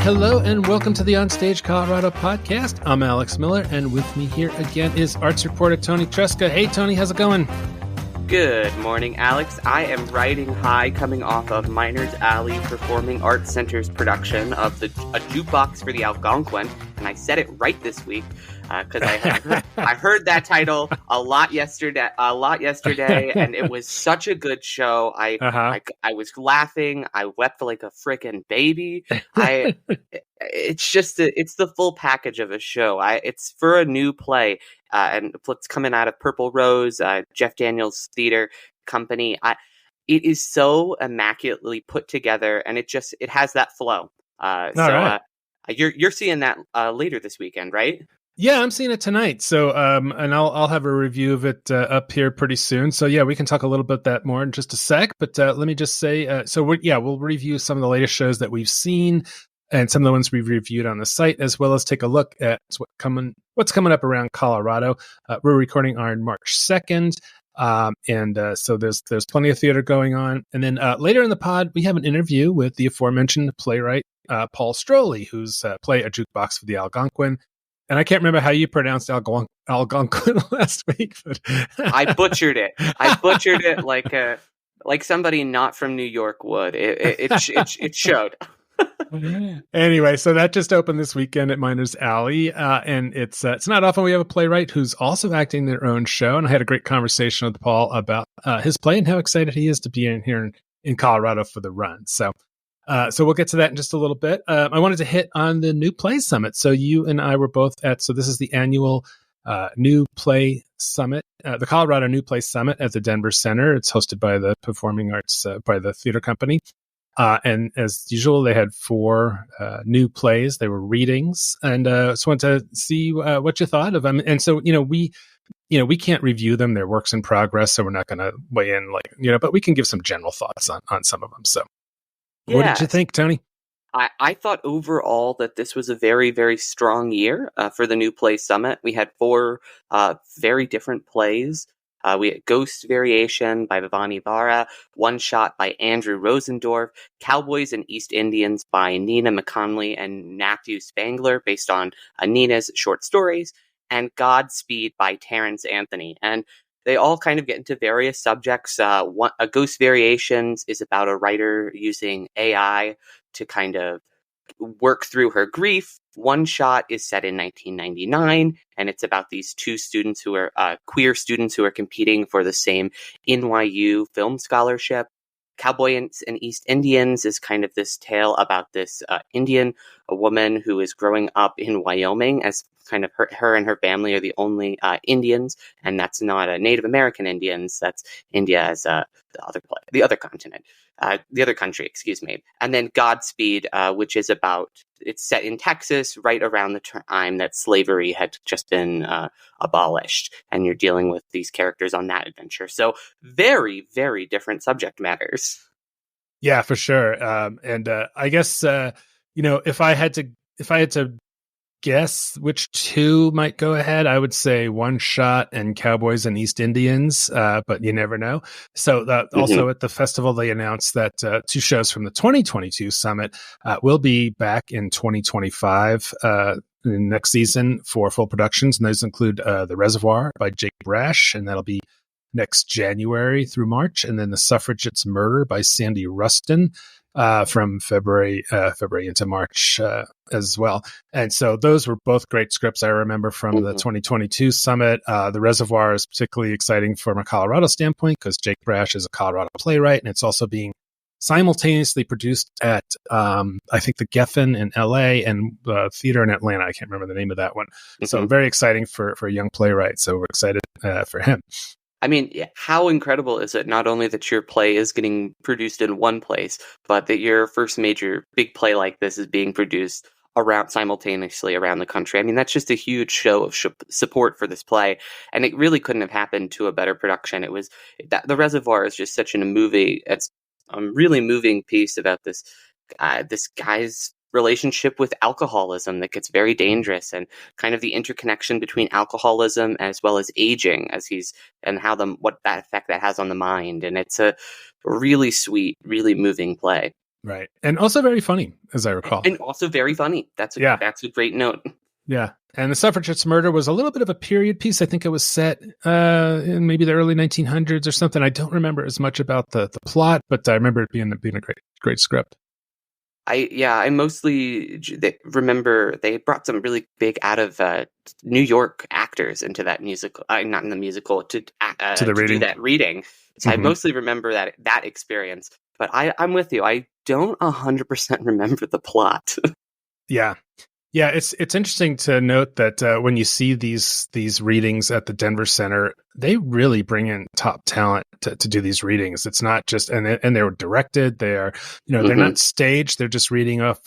Hello, and welcome to the OnStage Colorado podcast. I'm Alex Miller, and with me here again is arts reporter Toni Tresca. Hey, Toni, how's it going? Good morning, Alex. I am riding high coming off of Miners Alley Performing Arts Center's production of A Jukebox for the Algonquin, and I said it right this week because I heard that title a lot yesterday, and it was such a good show. I was laughing. I wept like a frickin' baby. It's the full package of a show. It's for a new play. And it's coming out of Purple Rose, Jeff Daniels Theater Company. It is so immaculately put together, and it has that flow. Right. You're seeing that later this weekend, right? Yeah, I'm seeing it tonight. So, and I'll have a review of it up here pretty soon. So, yeah, we can talk a little bit that more in just a sec. But let me just say, we'll review some of the latest shows that we've seen, and some of the ones we've reviewed on the site, as well as take a look at what's coming up around Colorado. We're recording on March 2nd, so there's plenty of theater going on. And then later in the pod, we have an interview with the aforementioned playwright Paul Stroili, who's played A Jukebox for the Algonquin. And I can't remember how you pronounced Algonquin last week, but I butchered it. Like somebody not from New York would. It showed. Anyway, so that just opened this weekend at Miners Alley, and it's not often we have a playwright who's also acting their own show. And I had a great conversation with Paul about his play and how excited he is to be here in Colorado for the run. So we'll get to that in just a little bit. I wanted to hit on the New Play Summit. So you and I were both so this is the annual New Play Summit, the Colorado New Play Summit at the Denver Center. It's hosted by the Performing Arts, by the theater company. And as usual, they had 4 new plays. They were readings, and just wanted to see what you thought of them. And so, we can't review them; they're works in progress, so we're not going to weigh in, but we can give some general thoughts on some of them. So, What did you think, Toni? I thought overall that this was a very, very strong year for the New Play Summit. We had 4 very different plays. We had Ghost Variation by Vivani Vara, One Shot by Andrew Rosendorf, Cowboys and East Indians by Nina McConley and Matthew Spangler, based on Nina's short stories, and Godspeed by Terrence Anthony. And they all kind of get into various subjects. Ghost Variations is about a writer using AI to kind of work through her grief. One Shot is set in 1999, and it's about these 2 students who are queer students who are competing for the same NYU film scholarship. Cowboys and East Indians is kind of this tale about this a woman who is growing up in Wyoming, as kind of her and her family are the only Indians, and that's not Native American Indians. That's India as the other continent. The other country, excuse me. And then Godspeed, which is it's set in Texas right around the time that slavery had just been abolished. And you're dealing with these characters on that adventure. So very, very different subject matters. Yeah, for sure. And I guess, if I had to guess which 2 might go ahead, I would say One Shot and Cowboys and East Indians, but you never know. So also at the festival, they announced that 2 shows from the 2022 summit will be back in 2025 next season for full productions. And those include The Reservoir by Jake Brash, and that'll be next January through March. And then The Suffragettes' Murder by Sandy Rustin from February into March as well. And so those were both great scripts I remember from the 2022 summit. The Reservoir is particularly exciting from a Colorado standpoint because Jake Brash is a Colorado playwright, and it's also being simultaneously produced at I think the Geffen in LA and theater in Atlanta. I can't remember the name of that one. So very exciting for a young playwright. So we're excited for him. I mean, how incredible is it not only that your play is getting produced in one place, but that your first major big play like this is being produced simultaneously around the country? I mean, that's just a huge show of support for this play, and it really couldn't have happened to a better production. It was The Reservoir is just such it's a really moving piece about this guy's relationship with alcoholism that gets very dangerous, and kind of the interconnection between alcoholism as well as aging and what that effect that has on the mind. And it's a really sweet, really moving play. Right. And also very funny, as I recall. And also very funny. That's a great note. Yeah. And the Suffragettes' Murder was a little bit of a period piece. I think it was set in maybe the early 1900s or something. I don't remember as much about the plot, but I remember it being a great script. I mostly remember they brought some really big out of New York actors into that musical, not in the musical, to the reading. do that reading. So I mostly remember that experience. But I'm with you. I don't 100% remember the plot. Yeah. Yeah, it's interesting to note that when you see these readings at the Denver Center, they really bring in top talent to do these readings. It's not just and they're directed. They are they're not staged. They're just reading off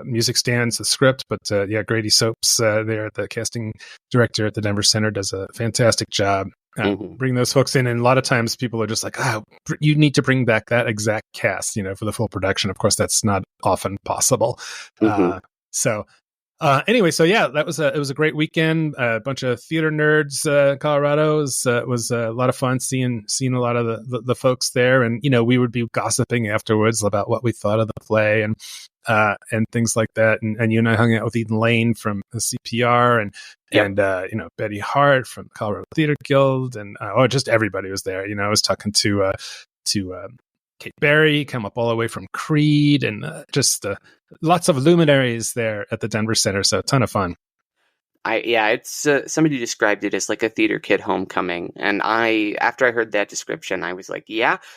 music stands, the script. But Grady Soaps there, the casting director at the Denver Center, does a fantastic job. Bring those folks in, and a lot of times people are just like, you need to bring back that exact cast, for the full production. Of course, that's not often possible. Anyway, it was a great weekend. A bunch of theater nerds, Colorado was a lot of fun seeing a lot of the folks there, and we would be gossiping afterwards about what we thought of the play and things like that. And you and I hung out with Eden Lane from the CPR and Betty Hart from Colorado Theater Guild, and just everybody was there. I was talking to Kate Berry, come up all the way from Creed, and just lots of luminaries there at the Denver Center. So a ton of fun. It's somebody described it as like a theater kid homecoming, and after I heard that description, I was like,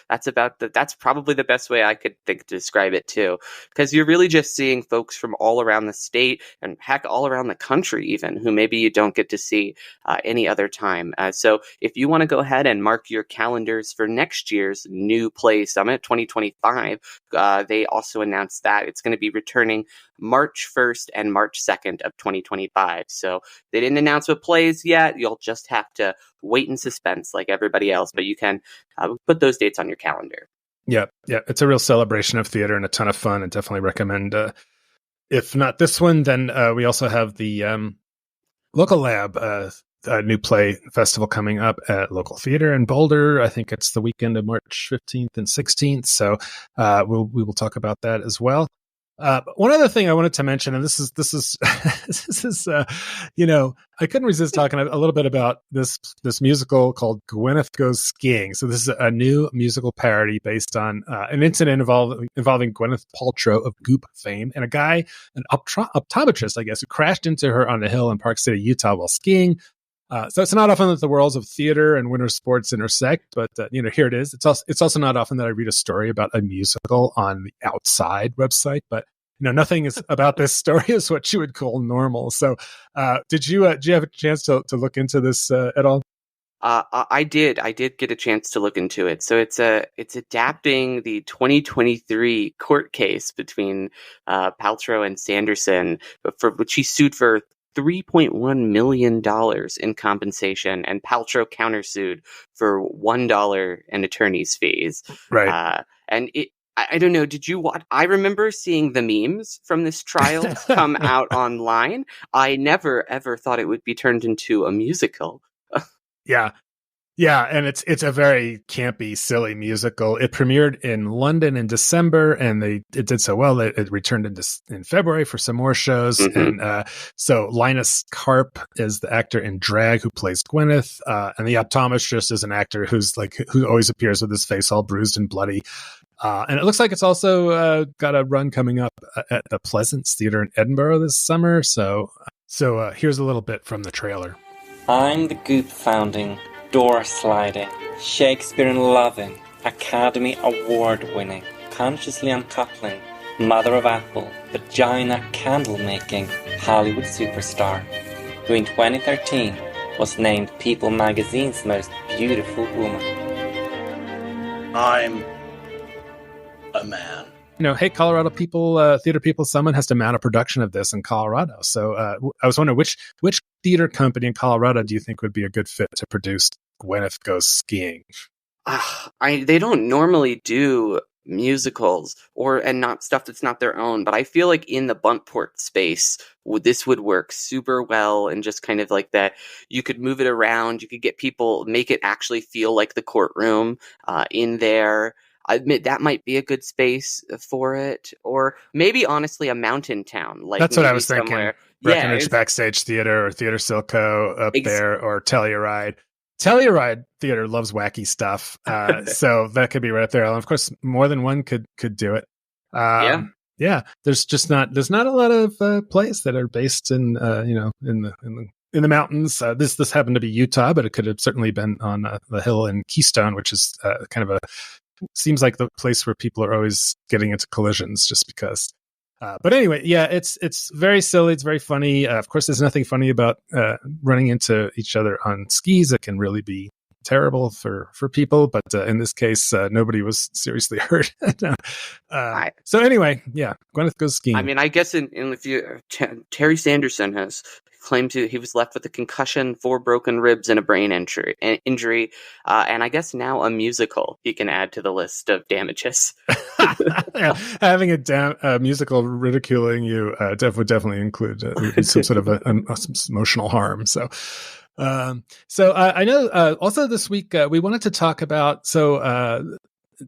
that's probably the best way I could think to describe it too, because you're really just seeing folks from all around the state and heck, all around the country even, who maybe you don't get to see any other time. So if you want to go ahead and mark your calendars for next year's New Play Summit 2025, they also announced that it's going to be returning March 1st and March 2nd of 2025. So they didn't announce what plays yet. You'll just have to wait in suspense like everybody else, but you can put those dates on your calendar. Yeah. It's a real celebration of theater and a ton of fun, and definitely recommend, if not this one, then we also have the Local Lab New Play Festival coming up at Local Theater in Boulder. I think it's the weekend of March 15th and 16th. So we will talk about that as well. One other thing I wanted to mention, and this is I couldn't resist talking a little bit about this musical called Gwyneth Goes Skiing. So this is a new musical parody based on an incident involving Gwyneth Paltrow of Goop fame and a guy, an optometrist, I guess, who crashed into her on a hill in Park City, Utah, while skiing. So it's not often that the worlds of theater and winter sports intersect, but here it is. It's also not often that I read a story about a musical on the Outside website, but nothing is about this story is what you would call normal. So, did you have a chance to look into this at all? I did get a chance to look into it. So it's adapting the 2023 court case between Paltrow and Sanderson, for which he sued for $3.1 million in compensation, and Paltrow countersued for $1 in attorney's fees. Right. And I don't know, did you watch? I remember seeing the memes from this trial come out online. I never, ever thought it would be turned into a musical. Yeah, and it's a very campy, silly musical. It premiered in London in December, and it did so well that it returned in February for some more shows. And so Linus Karp is the actor in drag who plays Gwyneth, and the optometrist is an actor who always appears with his face all bruised and bloody. And it looks like it's also got a run coming up at the Pleasance Theatre in Edinburgh this summer. So here's a little bit from the trailer. I'm the Goop founding, door-sliding, Shakespeare-loving, Academy Award-winning, consciously uncoupling, mother of apple, vagina candle-making Hollywood superstar, who in 2013 was named People magazine's most beautiful woman. I'm a man. Hey, Colorado people, theater people, someone has to mount a production of this in Colorado. So I was wondering which theater company in Colorado do you think would be a good fit to produce Gwyneth Goes Skiing? They don't normally do musicals and not stuff that's not their own, but I feel like in the Buntport space, this would work super well, and just kind of like that. You could move it around. You could get people, make it actually feel like the courtroom in there. I admit that might be a good space for it, or maybe honestly a mountain town, like That's what I maybe was thinking. somewhere. Breckenridge Backstage Theater or Theater Silco up Ex- there, or Telluride. Telluride Theater loves wacky stuff, so that could be right up there. And of course, more than one could do it. Yeah. Yeah. There's not a lot of plays that are based in in the mountains. This happened to be Utah, but it could have certainly been on the hill in Keystone, which is kind of seems like the place where people are always getting into collisions just because. But anyway, yeah, it's very silly. It's very funny. Of course, there's nothing funny about running into each other on skis. It can really be terrible for people. But in this case, nobody was seriously hurt. So anyway, yeah, Gwyneth Goes skiing. I mean, I guess Terry Sanderson has claimed he was left with a concussion, 4 broken ribs, and a brain injury, and I guess now a musical he can add to the list of damages. Yeah, having a musical ridiculing you would definitely include some sort of some emotional harm. So I know also this week we wanted to talk about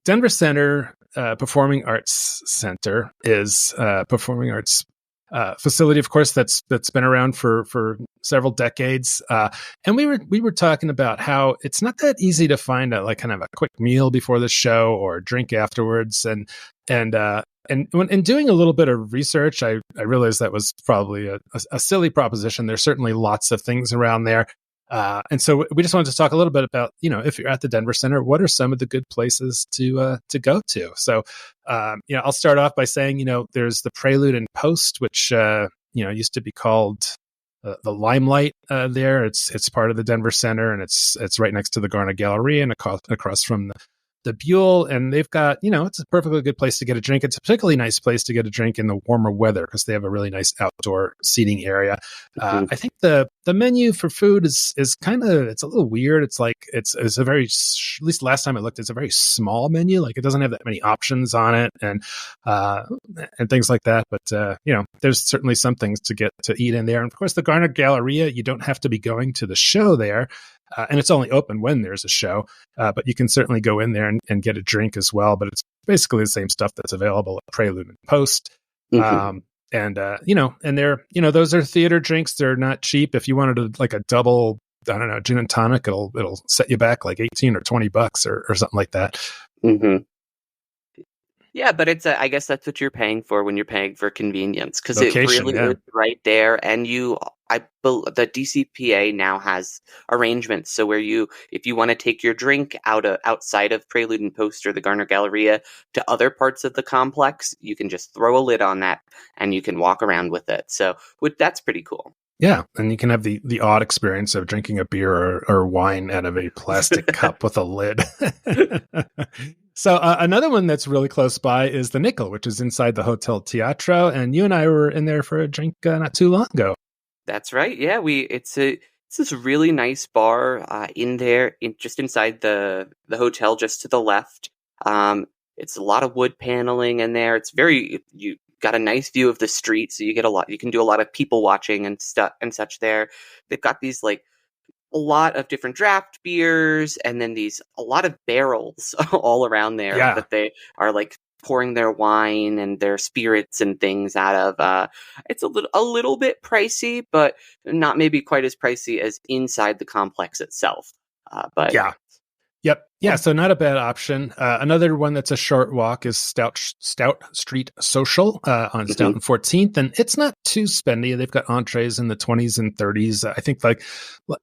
Denver Center Performing Arts Center is performing arts facility, of course, that's been around for several decades. And we were talking about how it's not that easy to find kind of a quick meal before the show or a drink afterwards. And when in doing a little bit of research, I realized that was probably a silly proposition. There's certainly lots of things around there. And so we just wanted to talk a little bit about, if you're at the Denver Center, what are some of the good places to go to? So, I'll start off by saying, there's the Prelude and Post, which, used to be called the Limelight there. It's part of the Denver Center, and it's right next to the Garner Galleria and across from the Buell, and they've got, it's a perfectly good place to get a drink. It's a particularly nice place to get a drink in the warmer weather because they have a really nice outdoor seating area. I think the menu for food is kind of, it's a little weird. It's like, it's a very, at least last time I looked, it's a very small menu. Like it doesn't have that many options on it and things like that. But, there's certainly some things to get to eat in there. And of course, the Garner Galleria, you don't have to be going to the show there. And it's only open when there's a show, but you can certainly go in there and get a drink as well. But it's basically the same stuff that's available at Prelude and Post. And they're, those are theater drinks. They're not cheap. If you wanted a double, I don't know, gin and tonic, it'll set you back like $18 or $20 or something like that. Mm-hmm. Yeah, but I guess that's what you're paying for when you're paying for convenience, because it really is right there. And the DCPA now has arrangements so where if you want to take your drink outside of Prelude and Post or the Garner Galleria to other parts of the complex, you can just throw a lid on that and you can walk around with it. So that's pretty cool. Yeah, and you can have the odd experience of drinking a beer or wine out of a plastic cup with a lid. So another one that's really close by is the Nickel, which is inside the Hotel Teatro, and you and I were in there for a drink not too long ago. That's right. Yeah, it's this really nice bar in there, just inside the hotel, just to the left. It's a lot of wood paneling in there. It's you got a nice view of the street, so you can do a lot of people watching and stuff and such there. They've got these a lot of different draft beers, and then a lot of barrels all around there that they are pouring their wine and their spirits and things out of. It's a little bit pricey, but not maybe quite as pricey as inside the complex itself. But yeah. Yep. Yeah. So not a bad option. Another one that's a short walk is Stout Street Social on Stout and 14th. And it's not too spendy. They've got entrees in the 20s and 30s. I think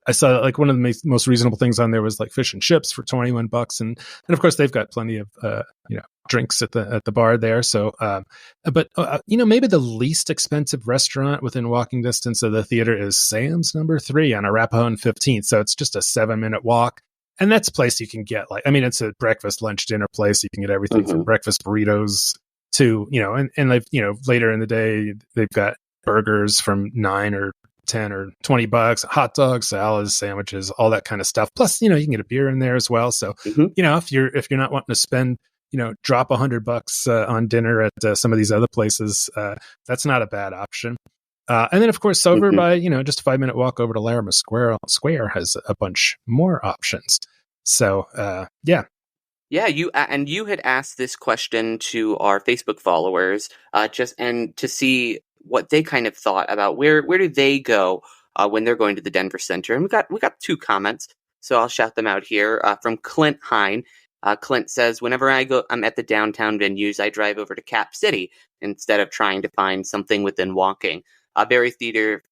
I saw one of the most reasonable things on there was fish and chips for $21. And of course they've got plenty of, drinks at the bar there. So, but maybe the least expensive restaurant within walking distance of the theater is Sam's No. 3 on Arapahoe and 15th. So it's just a 7-minute walk. And that's a place you can get it's a breakfast, lunch, dinner place. You can get everything from breakfast burritos to, and later in the day, they've got burgers from $9 or $10 or $20, hot dogs, salads, sandwiches, all that kind of stuff. Plus, you can get a beer in there as well. So, if you're not wanting to spend, drop $100 on dinner at some of these other places, that's not a bad option. And then, of course, over by, just a 5-minute walk over to Larimer Square has a bunch more options. So, yeah. Yeah, you had asked this question to our Facebook followers, just and to see what they kind of thought about where do they go when they're going to the Denver Center. And we got 2 comments, so I'll shout them out here from Clint Hine. Clint says, "Whenever I'm at the downtown venues, I drive over to Cap City instead of trying to find something within walking. Very theater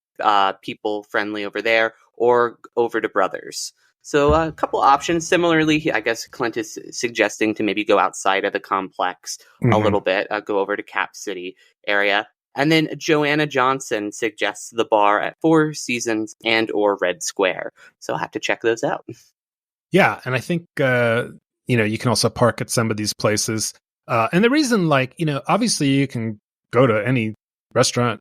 people friendly over there, or over to Brothers." So a couple options. Similarly, I guess Clint is suggesting to maybe go outside of the complex a little bit, go over to Cap City area. And then Joanna Johnson suggests the bar at Four Seasons and or Red Square. So I'll have to check those out. Yeah, and I think you can also park at some of these places. And the reason, obviously you can go to any restaurant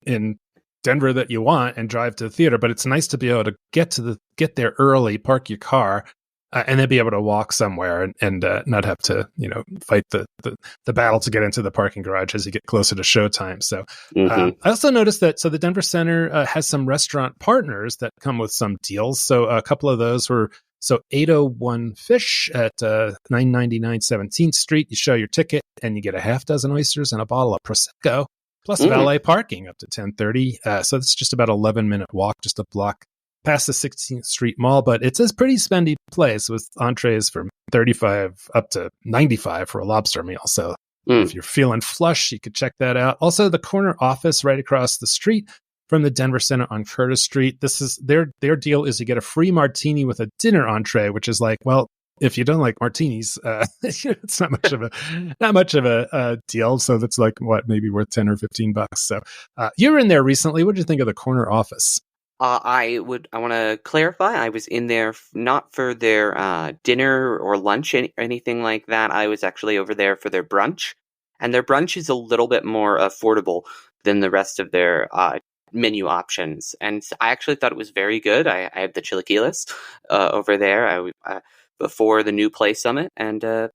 in Denver that you want and drive to the theater, but it's nice to be able to get there early, park your car, and then be able to walk somewhere and not have to fight the battle to get into the parking garage as you get closer to showtime. So I also noticed that the Denver Center has some restaurant partners that come with some deals. So a couple of those were 801 Fish at 999 17th Street. You show your ticket and you get a half dozen oysters and a bottle of Prosecco, plus valet parking up to 10:30. So it's just about 11-minute walk, just a block past the 16th Street Mall. But it's a pretty spendy place with entrees from $35 up to $95 for a lobster meal. So if you're feeling flush, you could check that out. Also, the corner office right across the street from the Denver Center on Curtis Street. This is their deal is you get a free martini with a dinner entree, which is like, well, if you don't like martinis, it's not much of a deal. So that's like maybe worth $10 or $15. So you were in there recently. What did you think of the corner office? I want to clarify. I was in there not for their dinner or lunch or anything like that. I was actually over there for their brunch, and their brunch is a little bit more affordable than the rest of their menu options. And I actually thought it was very good. I had the chilaquiles over there before the new Play Summit, and the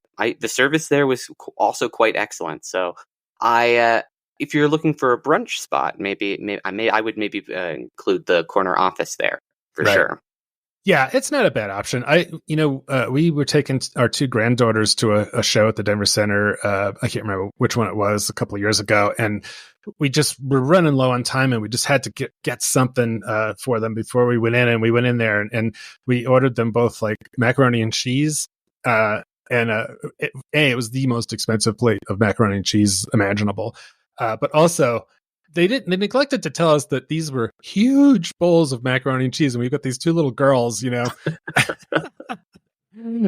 service there was also quite excellent. So if you're looking for a brunch spot, I would include the corner office there for sure. Yeah, it's not a bad option. We were taking our 2 granddaughters to a show at the Denver Center. I can't remember which one it was, a couple of years ago, and we just were running low on time, and we just had to get something for them before we went in. And we went in there and we ordered them both like macaroni and cheese. It was the most expensive plate of macaroni and cheese imaginable. But also, they neglected to tell us that these were huge bowls of macaroni and cheese, and we've got these 2 little girls,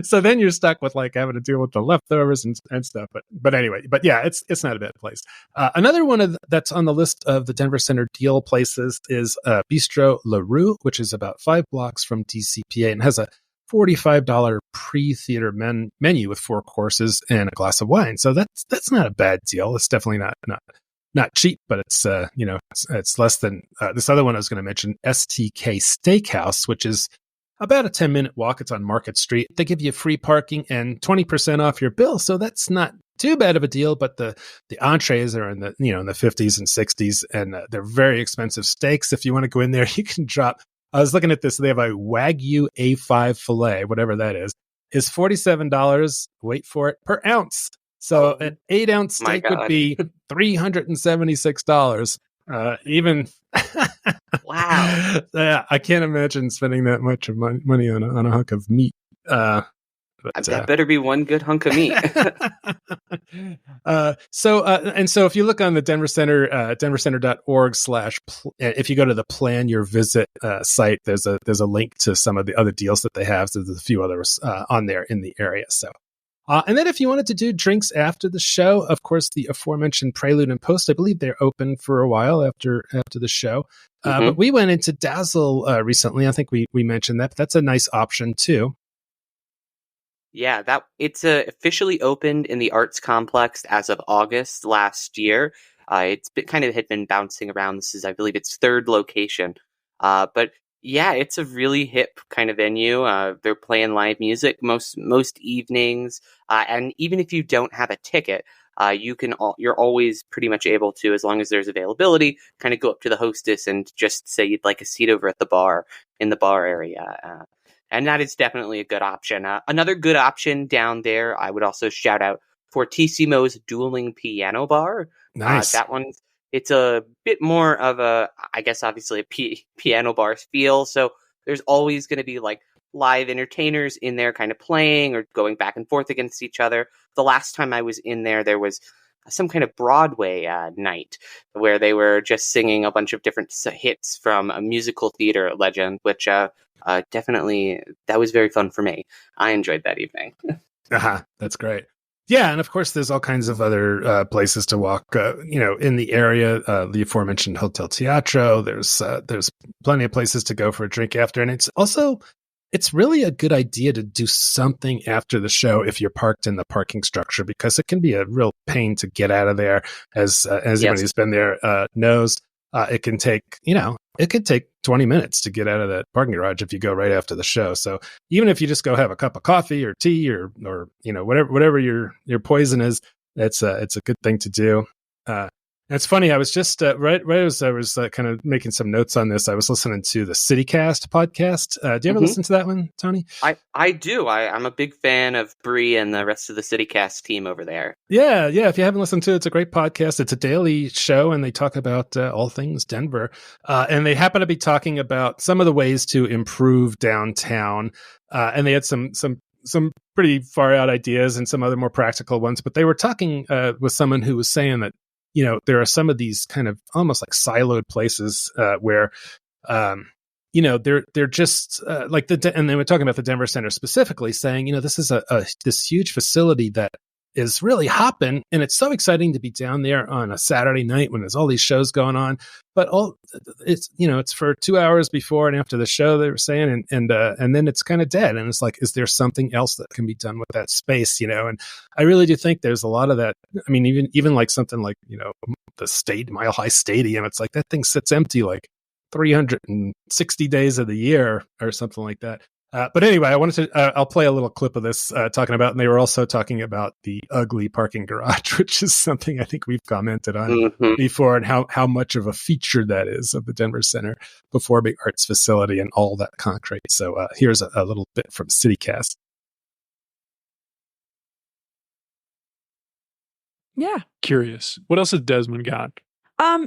So then you're stuck with like having to deal with the leftovers and stuff. But anyway, yeah, it's not a bad place. Another one that's on the list of the Denver Center deal places is Bistro La Rue, which is about 5 blocks from DCPA and has a $45 pre-theater menu with 4 courses and a glass of wine. So that's not a bad deal. It's definitely not cheap, but it's it's less than this other one I was going to mention, STK Steakhouse, which is about a 10-minute walk. It's on Market Street. They give you free parking and 20% off your bill, so that's not too bad of a deal. But the entrees are in the in the 50s and 60s, and they're very expensive steaks. If you want to go in there, you can drop. I was looking at this. They have a Wagyu A5 filet, whatever that is $47. Wait for it, per ounce. So an 8-ounce steak would be $376. Even wow. Yeah, I can't imagine spending that much of money on a hunk of meat. That better be one good hunk of meat. So if you look on the Denver Center, denvercenter.org/ if you go to the plan your visit site, there's a link to some of the other deals that they have. So there's a few others on there in the area. So. And then if you wanted to do drinks after the show, of course, the aforementioned Prelude and Post, I believe they're open for a while after the show. But we went into Dazzle recently. I think we mentioned that. But that's a nice option, too. Yeah, it's officially opened in the Arts Complex as of August last year. It's had been bouncing around. This is, I believe, its 3rd location. But yeah, it's a really hip kind of venue. They're playing live music most evenings, and even if you don't have a ticket, you're always pretty much able to, as long as there's availability, kind of go up to the hostess and just say you'd like a seat over at the bar in the bar area. And that is definitely a good option. Another good option down there, I would also shout out Fortissimo's Dueling Piano Bar. Nice. That one, it's a bit more of a, I guess, obviously a piano bar feel. So there's always going to be like live entertainers in there kind of playing or going back and forth against each other. The last time I was in there was some kind of Broadway night where they were just singing a bunch of different hits from a musical theater legend, which definitely, that was very fun for me. I enjoyed that evening. That's great. Yeah, and of course, there's all kinds of other places to walk, in the area. The aforementioned Hotel Teatro. There's plenty of places to go for a drink after, and it's really a good idea to do something after the show if you're parked in the parking structure, because it can be a real pain to get out of there. As anyone who's been there knows, it can take 20 minutes to get out of that parking garage if you go right after the show. So even if you just go have a cup of coffee or tea or whatever your poison is, it's a good thing to do. It's funny. I was just right as I was kind of making some notes on this, I was listening to the CityCast podcast. Do you ever listen to that one, Tony? I do. I'm a big fan of Bree and the rest of the CityCast team over there. Yeah. If you haven't listened to it, it's a great podcast. It's a daily show, and they talk about all things Denver. And they happen to be talking about some of the ways to improve downtown. And they had some pretty far out ideas and some other more practical ones. But they were talking with someone who was saying that, there are some of these kind of almost like siloed places where, they're just like and they were talking about the Denver Center specifically, saying, this is this huge facility that is really hopping, and it's so exciting to be down there on a Saturday night when there's all these shows going on. But it's for 2 hours before and after the show, they were saying, and then it's kind of dead. And it's like, is there something else that can be done with that space? And I really do think there's a lot of that. I mean, even like something like the Mile High Stadium, it's like that thing sits empty like 360 days of the year or something like that. But anyway, I wanted to, I'll play a little clip of this talking about, and they were also talking about the ugly parking garage, which is something I think we've commented on before, and how much of a feature that is of the Denver Center Performing Arts facility and all that concrete. So here's a little bit from CityCast. Yeah. Curious. What else has Desmond got?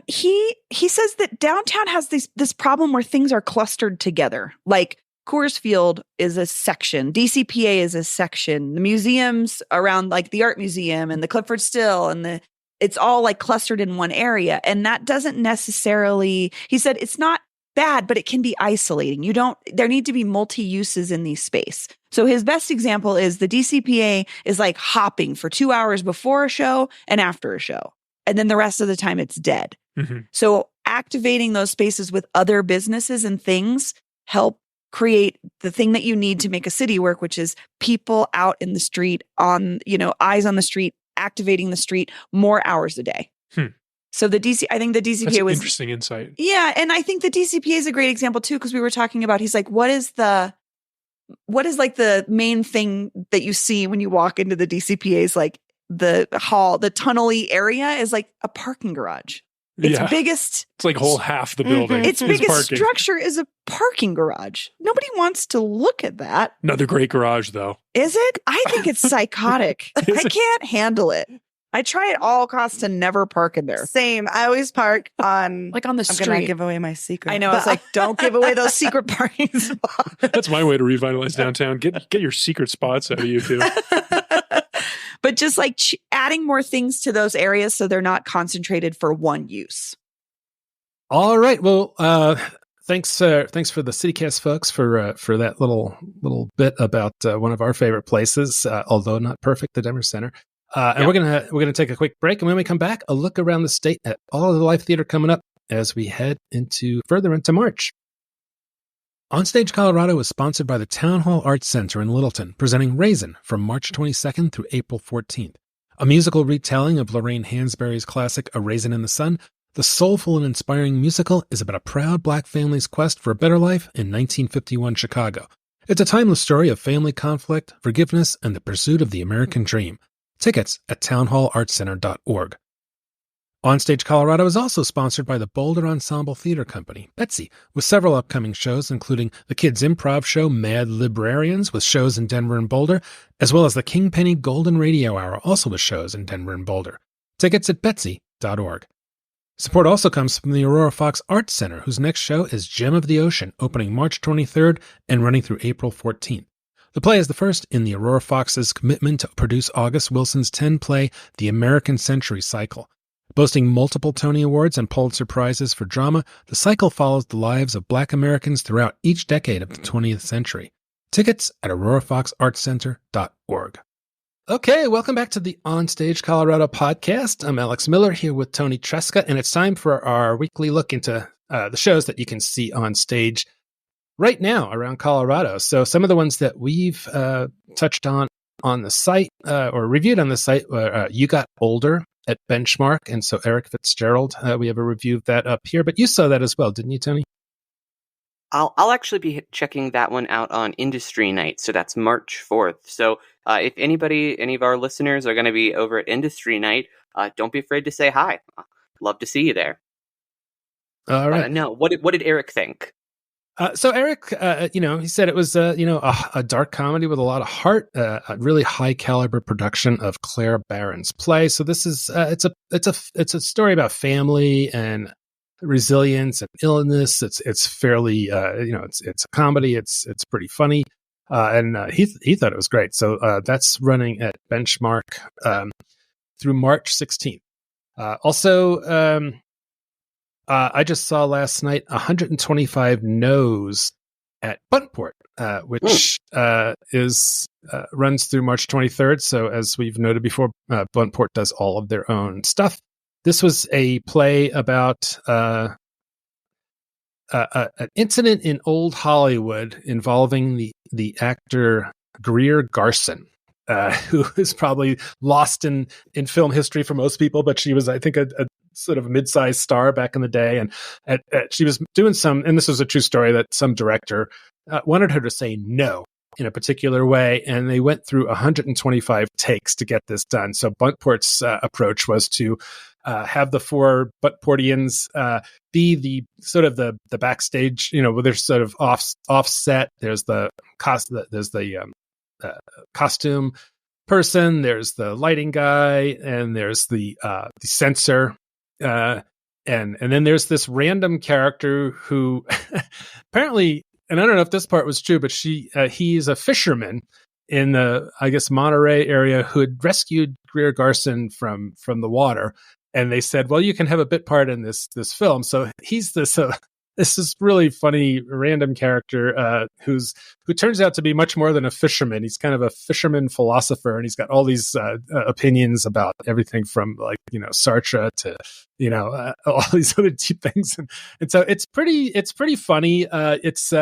He says that downtown has this problem where things are clustered together. Like Coors Field is a section, DCPA is a section, the museums around like the Art Museum and the Clifford Still and it's all like clustered in one area. And that doesn't necessarily, he said it's not bad, but it can be isolating. There need to be multi-uses in the space. So his best example is the DCPA is like hopping for 2 hours before a show and after a show. And then the rest of the time it's dead. Mm-hmm. So activating those spaces with other businesses and things help create the thing that you need to make a city work, which is people out in the street on, eyes on the street, activating the street more hours a day. So I think the DCPA was interesting insight. Yeah. And I think the DCPA is a great example too, because we were talking about, he's like, what is like the main thing that you see when you walk into the DCPA's like the hall, the tunnel-y area is like a parking garage. Its biggest... It's like whole half the building. Its biggest structure is a parking garage. Nobody wants to look at that. Another great garage, though. Is it? I think it's psychotic. I can't handle it. I try at all costs to never park in there. Same. I always park on... like on the street. I'm going to give away my secret. I know. I was like, don't give away those secret parking spots. That's my way to revitalize downtown. Get your secret spots out of you, too. But just like adding more things to those areas so they're not concentrated for one use. All right. Well, thanks for the CityCast folks for that little bit about one of our favorite places, although not perfect, the Denver Center. And we're gonna take a quick break, and when we come back, a look around the state at all of the live theater coming up as we head further into March. OnStage Colorado is sponsored by the Town Hall Arts Center in Littleton, presenting Raisin from March 22nd through April 14th. A musical retelling of Lorraine Hansberry's classic A Raisin in the Sun, the soulful and inspiring musical is about a proud Black family's quest for a better life in 1951 Chicago. It's a timeless story of family conflict, forgiveness, and the pursuit of the American dream. Tickets at townhallartscenter.org. OnStage Colorado is also sponsored by the Boulder Ensemble Theater Company, Betsy, with several upcoming shows, including the Kids Improv Show Mad Librarians, with shows in Denver and Boulder, as well as the Kingpenny Golden Radio Hour, also with shows in Denver and Boulder. Tickets at betsy.org. Support also comes from the Aurora Fox Arts Center, whose next show is Gem of the Ocean, opening March 23rd and running through April 14th. The play is the first in the Aurora Fox's commitment to produce August Wilson's 10-play The American Century Cycle. Boasting multiple Tony Awards and Pulitzer Prizes for drama, the cycle follows the lives of Black Americans throughout each decade of the 20th century. Tickets at aurorafoxartscenter.org. Okay, welcome back to the OnStage Colorado podcast. I'm Alex Miller here with Toni Tresca, and it's time for our weekly look into the shows that you can see on stage right now around Colorado. So some of the ones that we've touched on the site or reviewed on the site, You Got Older at Benchmark, and so Eric Fitzgerald, we have a review of that up here, but you saw that as well, didn't you, Toni? I'll actually be checking that one out on Industry Night, so that's March 4th. So if any of our listeners are going to be over at Industry Night, don't be afraid to say hi. Love to see you there. All right. No, what did Eric think? So Eric, he said it was, a dark comedy with a lot of heart, a really high caliber production of Claire Barron's play. So this is, it's a story about family and resilience and illness. It's fairly, it's a comedy. It's pretty funny. And he thought it was great. So that's running at Benchmark through March 16th. Also, I just saw last night 125 No's at Buntport, which runs through March 23rd. So as we've noted before, Buntport does all of their own stuff. This was a play about an incident in old Hollywood involving the actor Greer Garson, who is probably lost in film history for most people, but she was, I think, a sort of a mid-sized star back in the day. And she was doing and this was a true story, that some director wanted her to say no in a particular way, and they went through 125 takes to get this done. So Buntport's approach was to have the four Buntportians be the sort of the backstage, where there's sort of offset. There's the costume person, there's the lighting guy, and there's the censor. And then there's this random character who apparently, and I don't know if this part was true, but he's a fisherman in the, I guess, Monterey area who had rescued Greer Garson from the water. And they said, well, you can have a bit part in this film. So he's this is really funny random character who turns out to be much more than a fisherman. He's kind of a fisherman philosopher, and he's got all these opinions about everything from Sartre to all these other deep things. And so it's pretty funny. It's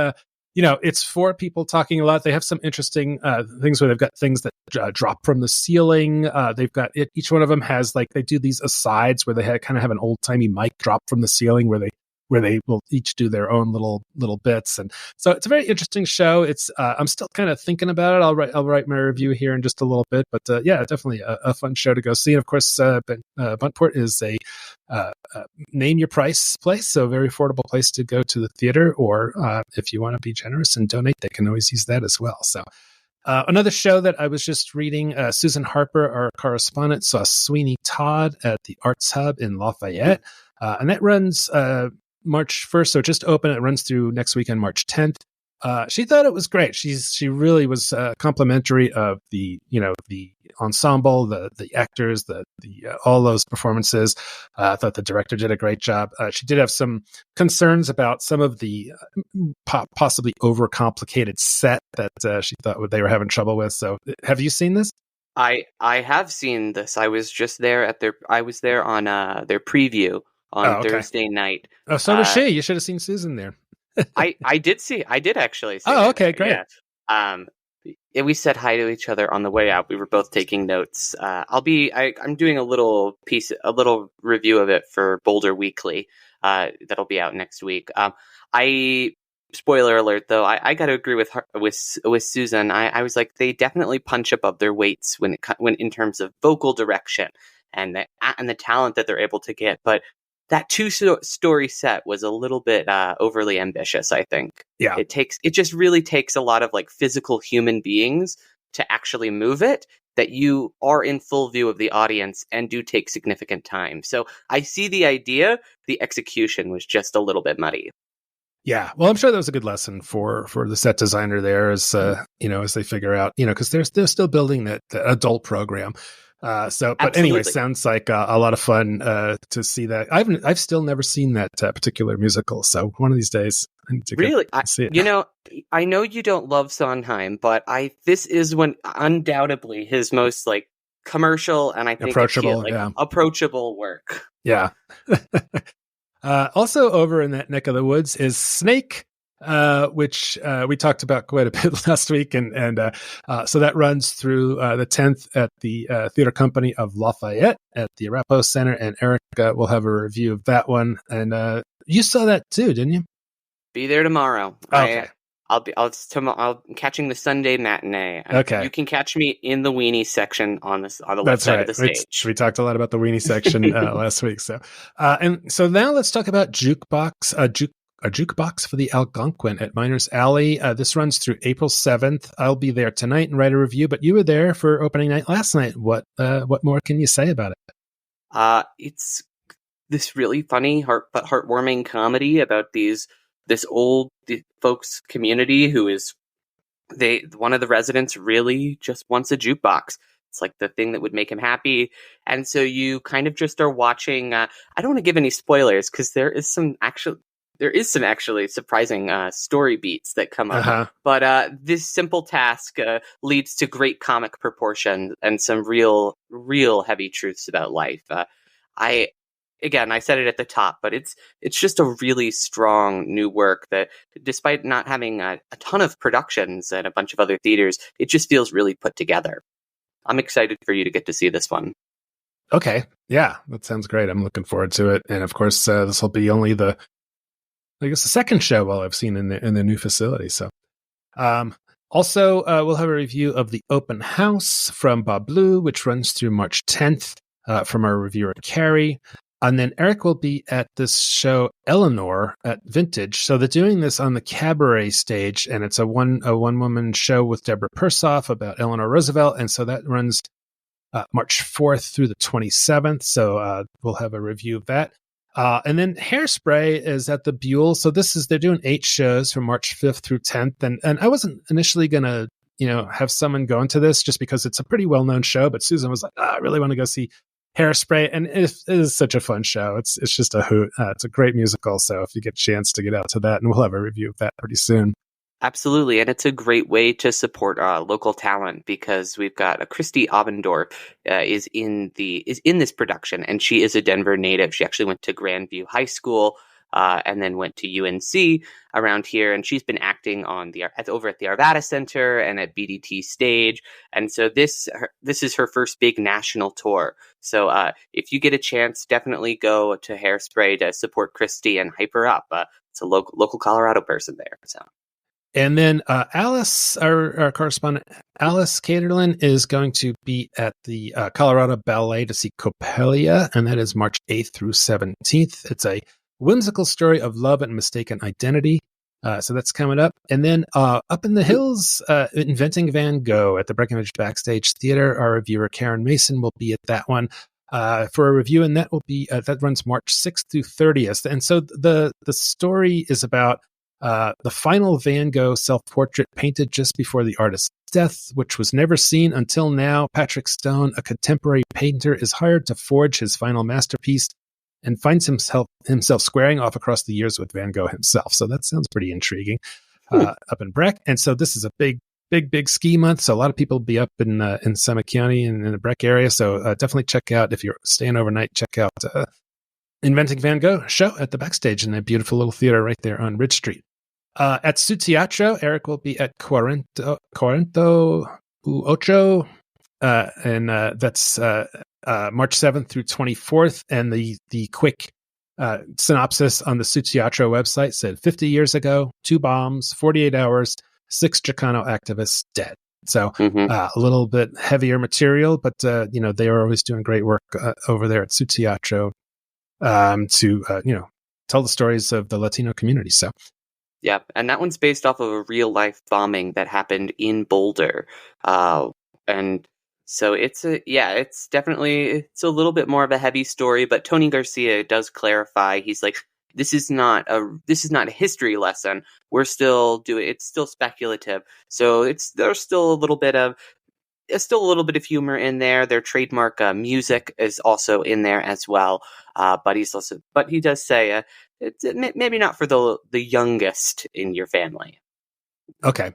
four people talking a lot. They have some interesting things where they've got things that drop from the ceiling. They've got each one of them has they do these asides where they kind of have an old timey mic drop from the ceiling where they will each do their own little bits. And so it's a very interesting show. It's I'm still kind of thinking about it. I'll write my review here in just a little bit, but yeah, definitely a fun show to go see. And of course, Buntport is a name your price place, so a very affordable place to go to the theater, or if you want to be generous and donate, they can always use that as well. So another show that I was just reading, Susan Harper, our correspondent, saw Sweeney Todd at the Arts Hub in Lafayette, and that runs March 1st, so it just opened. It runs through next weekend, March 10th. She thought it was great. She really was complimentary of the ensemble, the actors, the all those performances. I thought the director did a great job. She did have some concerns about some of the possibly overcomplicated set that she thought they were having trouble with. So, have you seen this? I have seen this. I was just there I was there on their preview on Thursday night. Oh, so was she. You should have seen Susan there. I did actually see Oh, okay, great. Yeah. We said hi to each other on the way out. We were both taking notes. I'm doing a little review of it for Boulder Weekly. That'll be out next week. Spoiler alert, though, I got to agree with Susan. I was like, they definitely punch above their weights when in terms of vocal direction and the talent that they're able to get. But that two-story set was a little bit overly ambitious, I think. Yeah. It just really takes a lot of like physical human beings to actually move it, that you are in full view of the audience and do take significant time. So I see the idea. The execution was just a little bit muddy. Yeah. Well, I'm sure that was a good lesson for the set designer there as, as they figure out, because they're still building that adult program. But anyway, sounds like a lot of fun to see that. I've still never seen that particular musical. So one of these days I need to see it. I know you don't love Sondheim, but this is undoubtedly his most like commercial and I think approachable work. Yeah. Also over in that neck of the woods is Snake, which we talked about quite a bit last week. And so that runs through the 10th at the Theater Company of Lafayette at the Arapahoe Center. And Eric will have a review of that one. And you saw that too, didn't you? Be there tomorrow. Okay. I'm catching the Sunday matinee. Okay. You can catch me in the weenie section on the left That's side right. of the stage. We talked a lot about the weenie section last week. So now let's talk about Jukebox. A Jukebox for the Algonquin at Miners Alley. This runs through April 7th. I'll be there tonight and write a review, but you were there for opening night last night. What more can you say about it? It's this really funny, but heartwarming comedy about this old folks community who is one of the residents really just wants a jukebox. It's like the thing that would make him happy. And so you kind of just are watching. I don't want to give any spoilers because there is some actually surprising story beats that come up. Uh-huh. But this simple task leads to great comic proportion and some real heavy truths about life. I said it at the top, but it's just a really strong new work that, despite not having a ton of productions at a bunch of other theaters, it just feels really put together. I'm excited for you to get to see this one. Okay. Yeah, that sounds great. I'm looking forward to it. And of course, this will be only the second show I've seen in the new facility. So, also, we'll have a review of The Open House from Bob Blue, which runs through March 10th from our reviewer, Carrie. And then Eric will be at this show, Eleanor, at Vintage. So they're doing this on the Cabaret stage, and it's a one-woman show with Deborah Persoff about Eleanor Roosevelt. And so that runs March 4th through the 27th. So we'll have a review of that. And then Hairspray is at the Buell. So they're doing 8 shows from March 5th through 10th. And I wasn't initially going to, have someone go into this just because it's a pretty well-known show. But Susan was like, I really want to go see Hairspray. And it is such a fun show. It's just a hoot. It's a great musical. So if you get a chance to get out to that, and we'll have a review of that pretty soon. Absolutely, and it's a great way to support local talent because we've got Christy Abendorf is in this production, and she is a Denver native. She actually went to Grandview High School and then went to UNC around here, and she's been acting over at the Arvada Center and at BDT Stage, and so this is her first big national tour. So if you get a chance, definitely go to Hairspray to support Christy and hype her up. It's a local Colorado person there, so. And then Alice, our correspondent, Alice Caterlin, is going to be at the Colorado Ballet to see Coppelia, and that is March 8th through 17th. It's a whimsical story of love and mistaken identity. So that's coming up. And then up in the hills, Inventing Van Gogh at the Breckenridge Backstage Theater. Our reviewer, Karen Mason, will be at that one for a review, and that will be that runs March 6th through 30th. And so the story is about the final Van Gogh self-portrait painted just before the artist's death, which was never seen until now. Patrick Stone, a contemporary painter, is hired to forge his final masterpiece and finds himself squaring off across the years with Van Gogh himself. So that sounds pretty intriguing up in Breck. And so this is a big ski month. So a lot of people will be up in Summit County and in the Breck area. So definitely check out, if you're staying overnight, check out Inventing Van Gogh show at the Backstage in a beautiful little theater right there on Ridge Street. At Su Teatro, Eric will be at Cuarento Ocho, and that's March 7th through 24th. And the quick synopsis on the Su Teatro website said, 50 years ago, 2 bombs, 48 hours, 6 Chicano activists dead. So Mhm. a little bit heavier material, but they are always doing great work over there at Su Teatro to tell the stories of the Latino community. So Yeah, and that one's based off of a real life bombing that happened in Boulder, and so it's definitely it's a little bit more of a heavy story. But Tony Garcia does clarify. He's like, this is not a history lesson. It's still speculative. So there's still a little bit of humor in there. Their trademark music is also in there as well. But he does say maybe not for the youngest in your family. okay.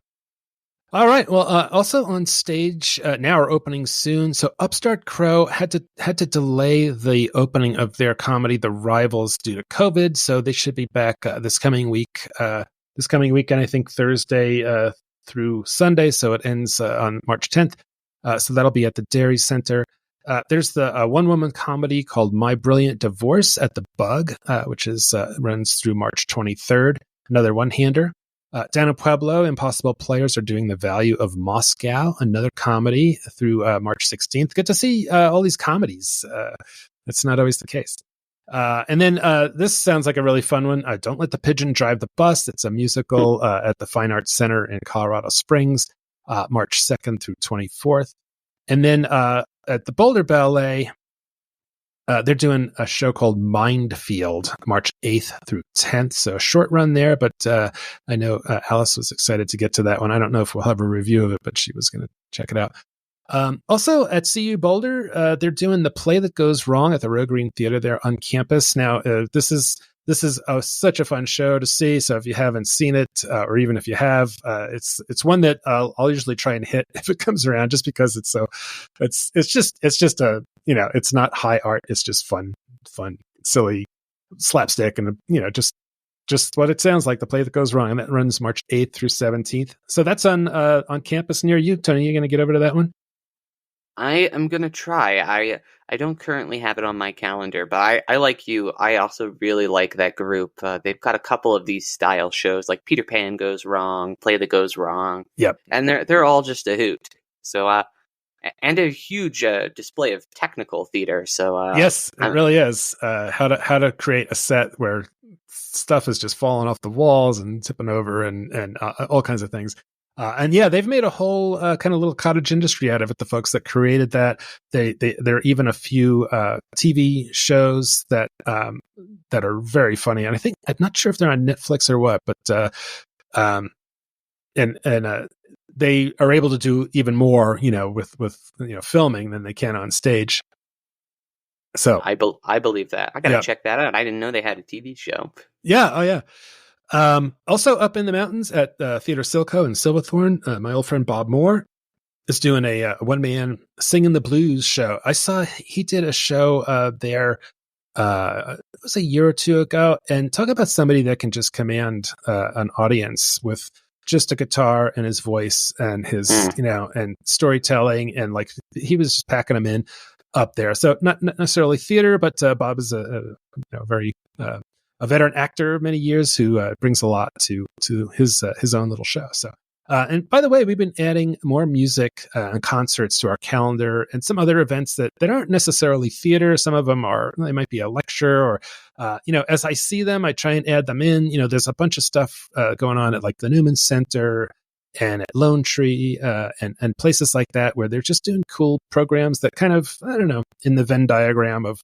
All right. Well, also on stage now are opening soon. So Upstart Crow had to delay the opening of their comedy, The Rivals, due to COVID. So they should be back this coming week. This coming weekend, I think Thursday through Sunday. So it ends on March 10th. So that'll be at the Dairy Center. There's the one-woman comedy called My Brilliant Divorce at the Bug, which runs through March 23rd. Another one-hander. Down in Pueblo, Impossible Players are doing The Value of Moscow, another comedy, through March 16th. Good to see all these comedies. It's not always the case. And then this sounds like a really fun one. Don't Let the Pigeon Drive the Bus. It's a musical at the Fine Arts Center in Colorado Springs, March 2nd through 24th. And then at the Boulder Ballet, they're doing a show called Mindfield, March 8th through 10th. So a short run there, but I know Alice was excited to get to that one. I don't know if we'll have a review of it, but she was going to check it out. Also at CU Boulder, they're doing The Play That Goes Wrong at the Row Green Theater there on campus. Now, this is such a fun show to see. So if you haven't seen it, or even if you have, it's one that I'll usually try and hit if it comes around, just because it's just a, it's not high art. It's just fun, silly slapstick, and just what it sounds like. The Play That Goes Wrong, and that runs March 8th through 17th. So that's on campus near you. Tony, you going to get over to that one? I am going to try. I don't currently have it on my calendar, but I like you. I also really like that group. They've got a couple of these style shows, like Peter Pan Goes Wrong, Play That Goes Wrong. Yep. And they're all just a hoot. So, and a huge display of technical theater. So, yes, it really is. How to create a set where stuff is just falling off the walls and tipping over and all kinds of things. And yeah, they've made a whole kind of little cottage industry out of it. The folks that created that, there are even a few TV shows that are very funny. And I'm not sure if they're on Netflix or what, but they are able to do even more, with filming than they can on stage. So I believe that. I gotta check that out. I didn't know they had a TV show. Yeah. Oh yeah. Also up in the mountains at Theater Silco in Silverthorne, my old friend Bob Moore is doing a one-man singing the blues show. I saw he did a show there it was a year or two ago, and talk about somebody that can just command an audience with just a guitar and his voice and his and storytelling, and like he was just packing them in up there. So not necessarily theater, but Bob is a very a veteran actor of many years who brings a lot to his own little show. So, and by the way, we've been adding more music and concerts to our calendar, and some other events that aren't necessarily theater. Some of them they might be a lecture, or as I see them, I try and add them in. There's a bunch of stuff going on at like the Newman Center and at Lone Tree and places like that, where they're just doing cool programs that kind of, I don't know, in the Venn diagram of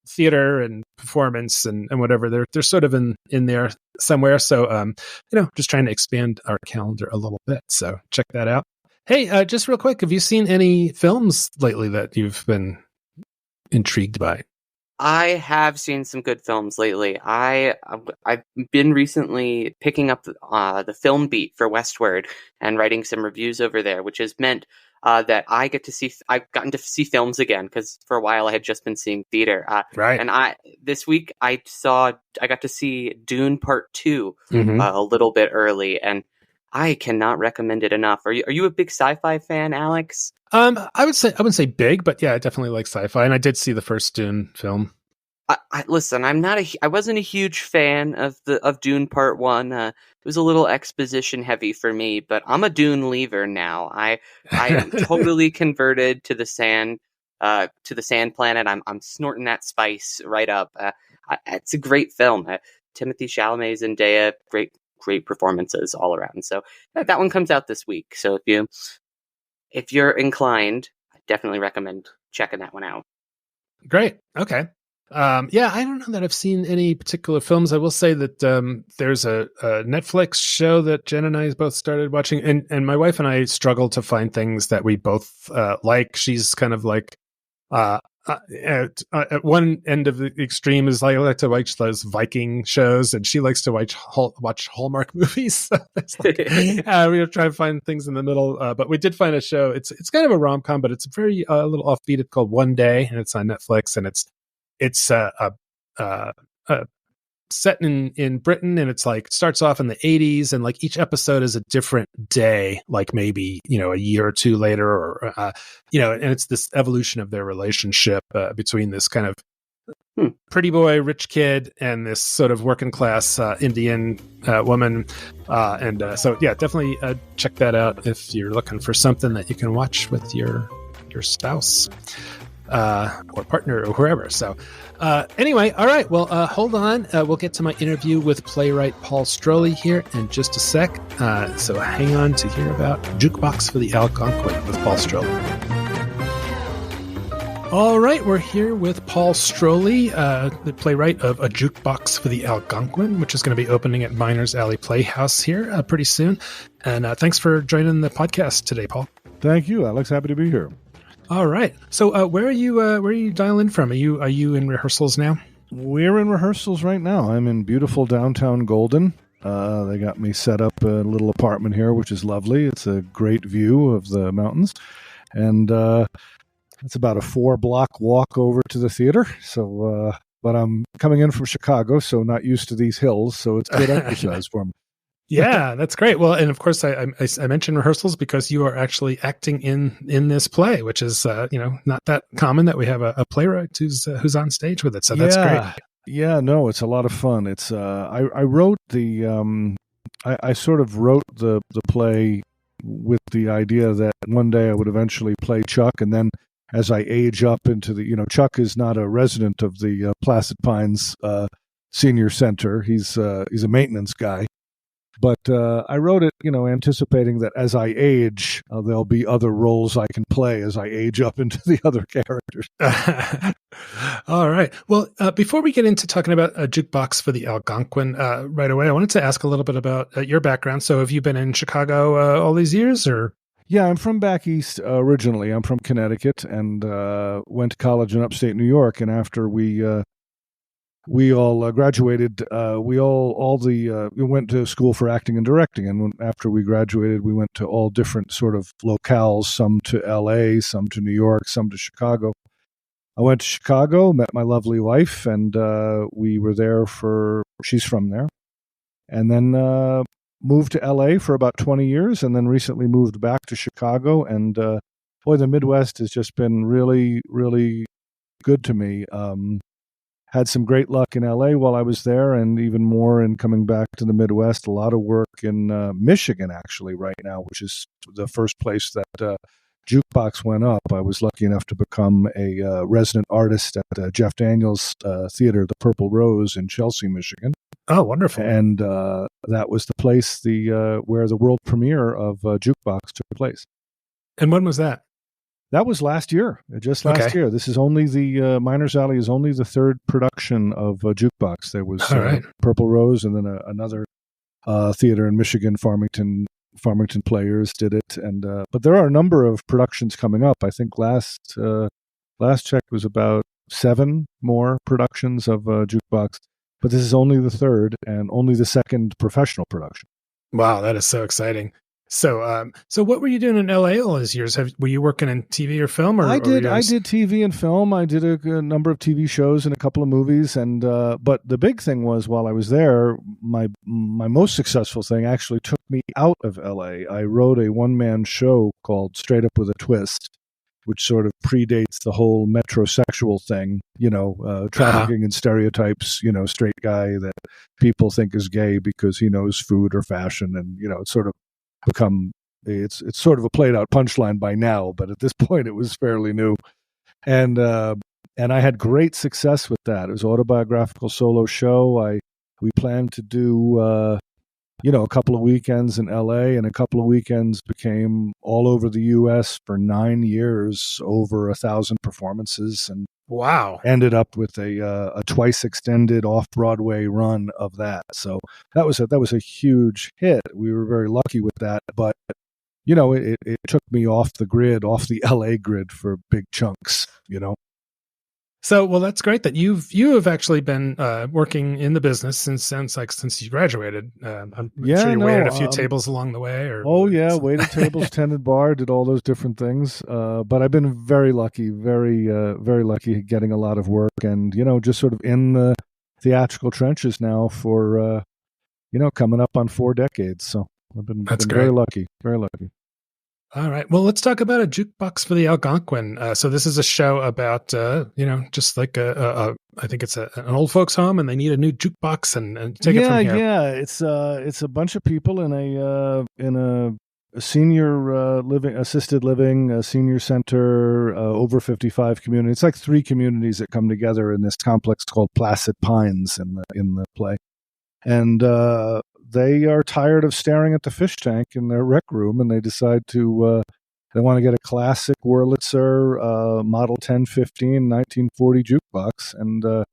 theater and performance and whatever, they're sort of in there somewhere. So just trying to expand our calendar a little bit. So check that out. Hey, just real quick, have you seen any films lately that you've been intrigued by? I have seen some good films lately. I've been recently picking up the film beat for Westward and writing some reviews over there, which has meant that I've gotten to see films again, because for a while I had just been seeing theater. Right. And this week I got to see Dune Part 2 a little bit early, and I cannot recommend it enough. Are you a big sci-fi fan, Alex? I wouldn't say big, but yeah, I definitely like sci-fi, and I did see the first Dune film. Listen. I wasn't a huge fan of Dune Part 1. It was a little exposition heavy for me, but I'm a Dune leaver now. I am totally converted to the sand planet. I'm snorting that spice right up. It's a great film. Timothée Chalamet, Zendaya, great performances all around. So that one comes out this week. So if you're inclined, I definitely recommend checking that one out. Great. Okay. Yeah, I don't know that I've seen any particular films. I will say that there's a Netflix show that Jen and I both started watching, and my wife and I struggle to find things that we both like. She's kind of like at one end of the extreme is like, I like to watch those Viking shows, and she likes to watch Hallmark movies. So it's like, we try to find things in the middle. But we did find a show. It's kind of a rom-com, but it's very a little offbeat. It's called One Day, and it's on Netflix, and it's set in Britain, and it's like starts off in the 80s, and like each episode is a different day, like maybe a year or two later, or and it's this evolution of their relationship between this kind of pretty boy rich kid and this sort of working class Indian woman, and so yeah, definitely check that out if you're looking for something that you can watch with your spouse or partner or whoever. So anyway, all right, well, hold on. We'll get to my interview with playwright Paul Stroili here in just a sec. So hang on to hear about Jukebox for the Algonquin with Paul Stroili. All right, we're here with Paul Stroili, the playwright of A Jukebox for the Algonquin, which is going to be opening at Miners Alley Playhouse here pretty soon. And thanks for joining the podcast today, Paul. Thank you, Alex. Happy to be here. All right. So where are you dialing from? Are you in rehearsals now? We're in rehearsals right now. I'm in beautiful downtown Golden. They got me set up a little apartment here, which is lovely. It's a great view of the mountains. And it's about a 4-block walk over to the theater. So, but I'm coming in from Chicago, so not used to these hills. So it's good exercise for me. Yeah, that's great. Well, and of course, I mentioned rehearsals because you are actually acting in this play, which is not that common that we have a playwright who's on stage with it. So that's great. Yeah, no, it's a lot of fun. It's I wrote the I sort of wrote the play with the idea that one day I would eventually play Chuck, and then as I age up into the Chuck is not a resident of the Placid Pines Senior Center. He's a maintenance guy. But I wrote it, anticipating that as I age, there'll be other roles I can play as I age up into the other characters. All right. Well, before we get into talking about A Jukebox for the Algonquin right away, I wanted to ask a little bit about your background. So have you been in Chicago all these years, or? Yeah, I'm from back east originally. I'm from Connecticut and went to college in upstate New York. And after we all graduated. We went to school for acting and directing, and after we graduated, we went to all different sort of locales. Some to L.A., some to New York, some to Chicago. I went to Chicago, met my lovely wife, and we were there she's from there, and then moved to L.A. for about 20 years, and then recently moved back to Chicago. And boy, the Midwest has just been really, really good to me. Had some great luck in L.A. while I was there, and even more in coming back to the Midwest. A lot of work in Michigan, actually, right now, which is the first place that Jukebox went up. I was lucky enough to become a resident artist at Jeff Daniels' theater, the Purple Rose in Chelsea, Michigan. Oh, wonderful. And that was the place where the world premiere of Jukebox took place. And when was that? That was last year, just last year. This is only the Miners Alley is only the third production of Jukebox. There was Purple Rose, and then another theater in Michigan, Farmington Players did it. And but there are a number of productions coming up. I think last check was about 7 more productions of Jukebox, but this is only the third and only the second professional production. Wow, that is so exciting. So, so what were you doing in LA all these years? Were you working in TV or film? I did TV and film. I did a number of TV shows and a couple of movies. And but the big thing was, while I was there, my most successful thing actually took me out of LA. I wrote a one-man show called Straight Up with a Twist, which sort of predates the whole metrosexual thing, trafficking in stereotypes, straight guy that people think is gay because he knows food or fashion. And, it's sort of become, it's sort of a played out punchline by now, but at this point it was fairly new. And I had great success with that. It was an autobiographical solo show. We planned to do, a couple of weekends in LA, and a couple of weekends became all over the US for 9 years, over 1,000 performances, and wow, ended up with a twice extended off-Broadway run of that. So that was a huge hit. We were very lucky with that, but it took me off the LA grid for big chunks, So, well, that's great that you have actually been working in the business since you graduated. I'm sure you waited a few tables along the way. Waited tables, tended bar, did all those different things. But I've been very lucky, very lucky getting a lot of work, and just sort of in the theatrical trenches now for coming up on 4 decades. So I've been very lucky, very lucky. All right. Well, let's talk about A Jukebox for the Algonquin. So this is a show about, just like I think it's an old folks home, and they need a new jukebox, and take it from here. Yeah. It's a bunch of people in a senior assisted living, senior center, over 55 community. It's like 3 communities that come together in this complex called Placid Pines in the play, and they are tired of staring at the fish tank in their rec room, and they decide to they want to get a classic Wurlitzer Model 1015 1940 jukebox, and the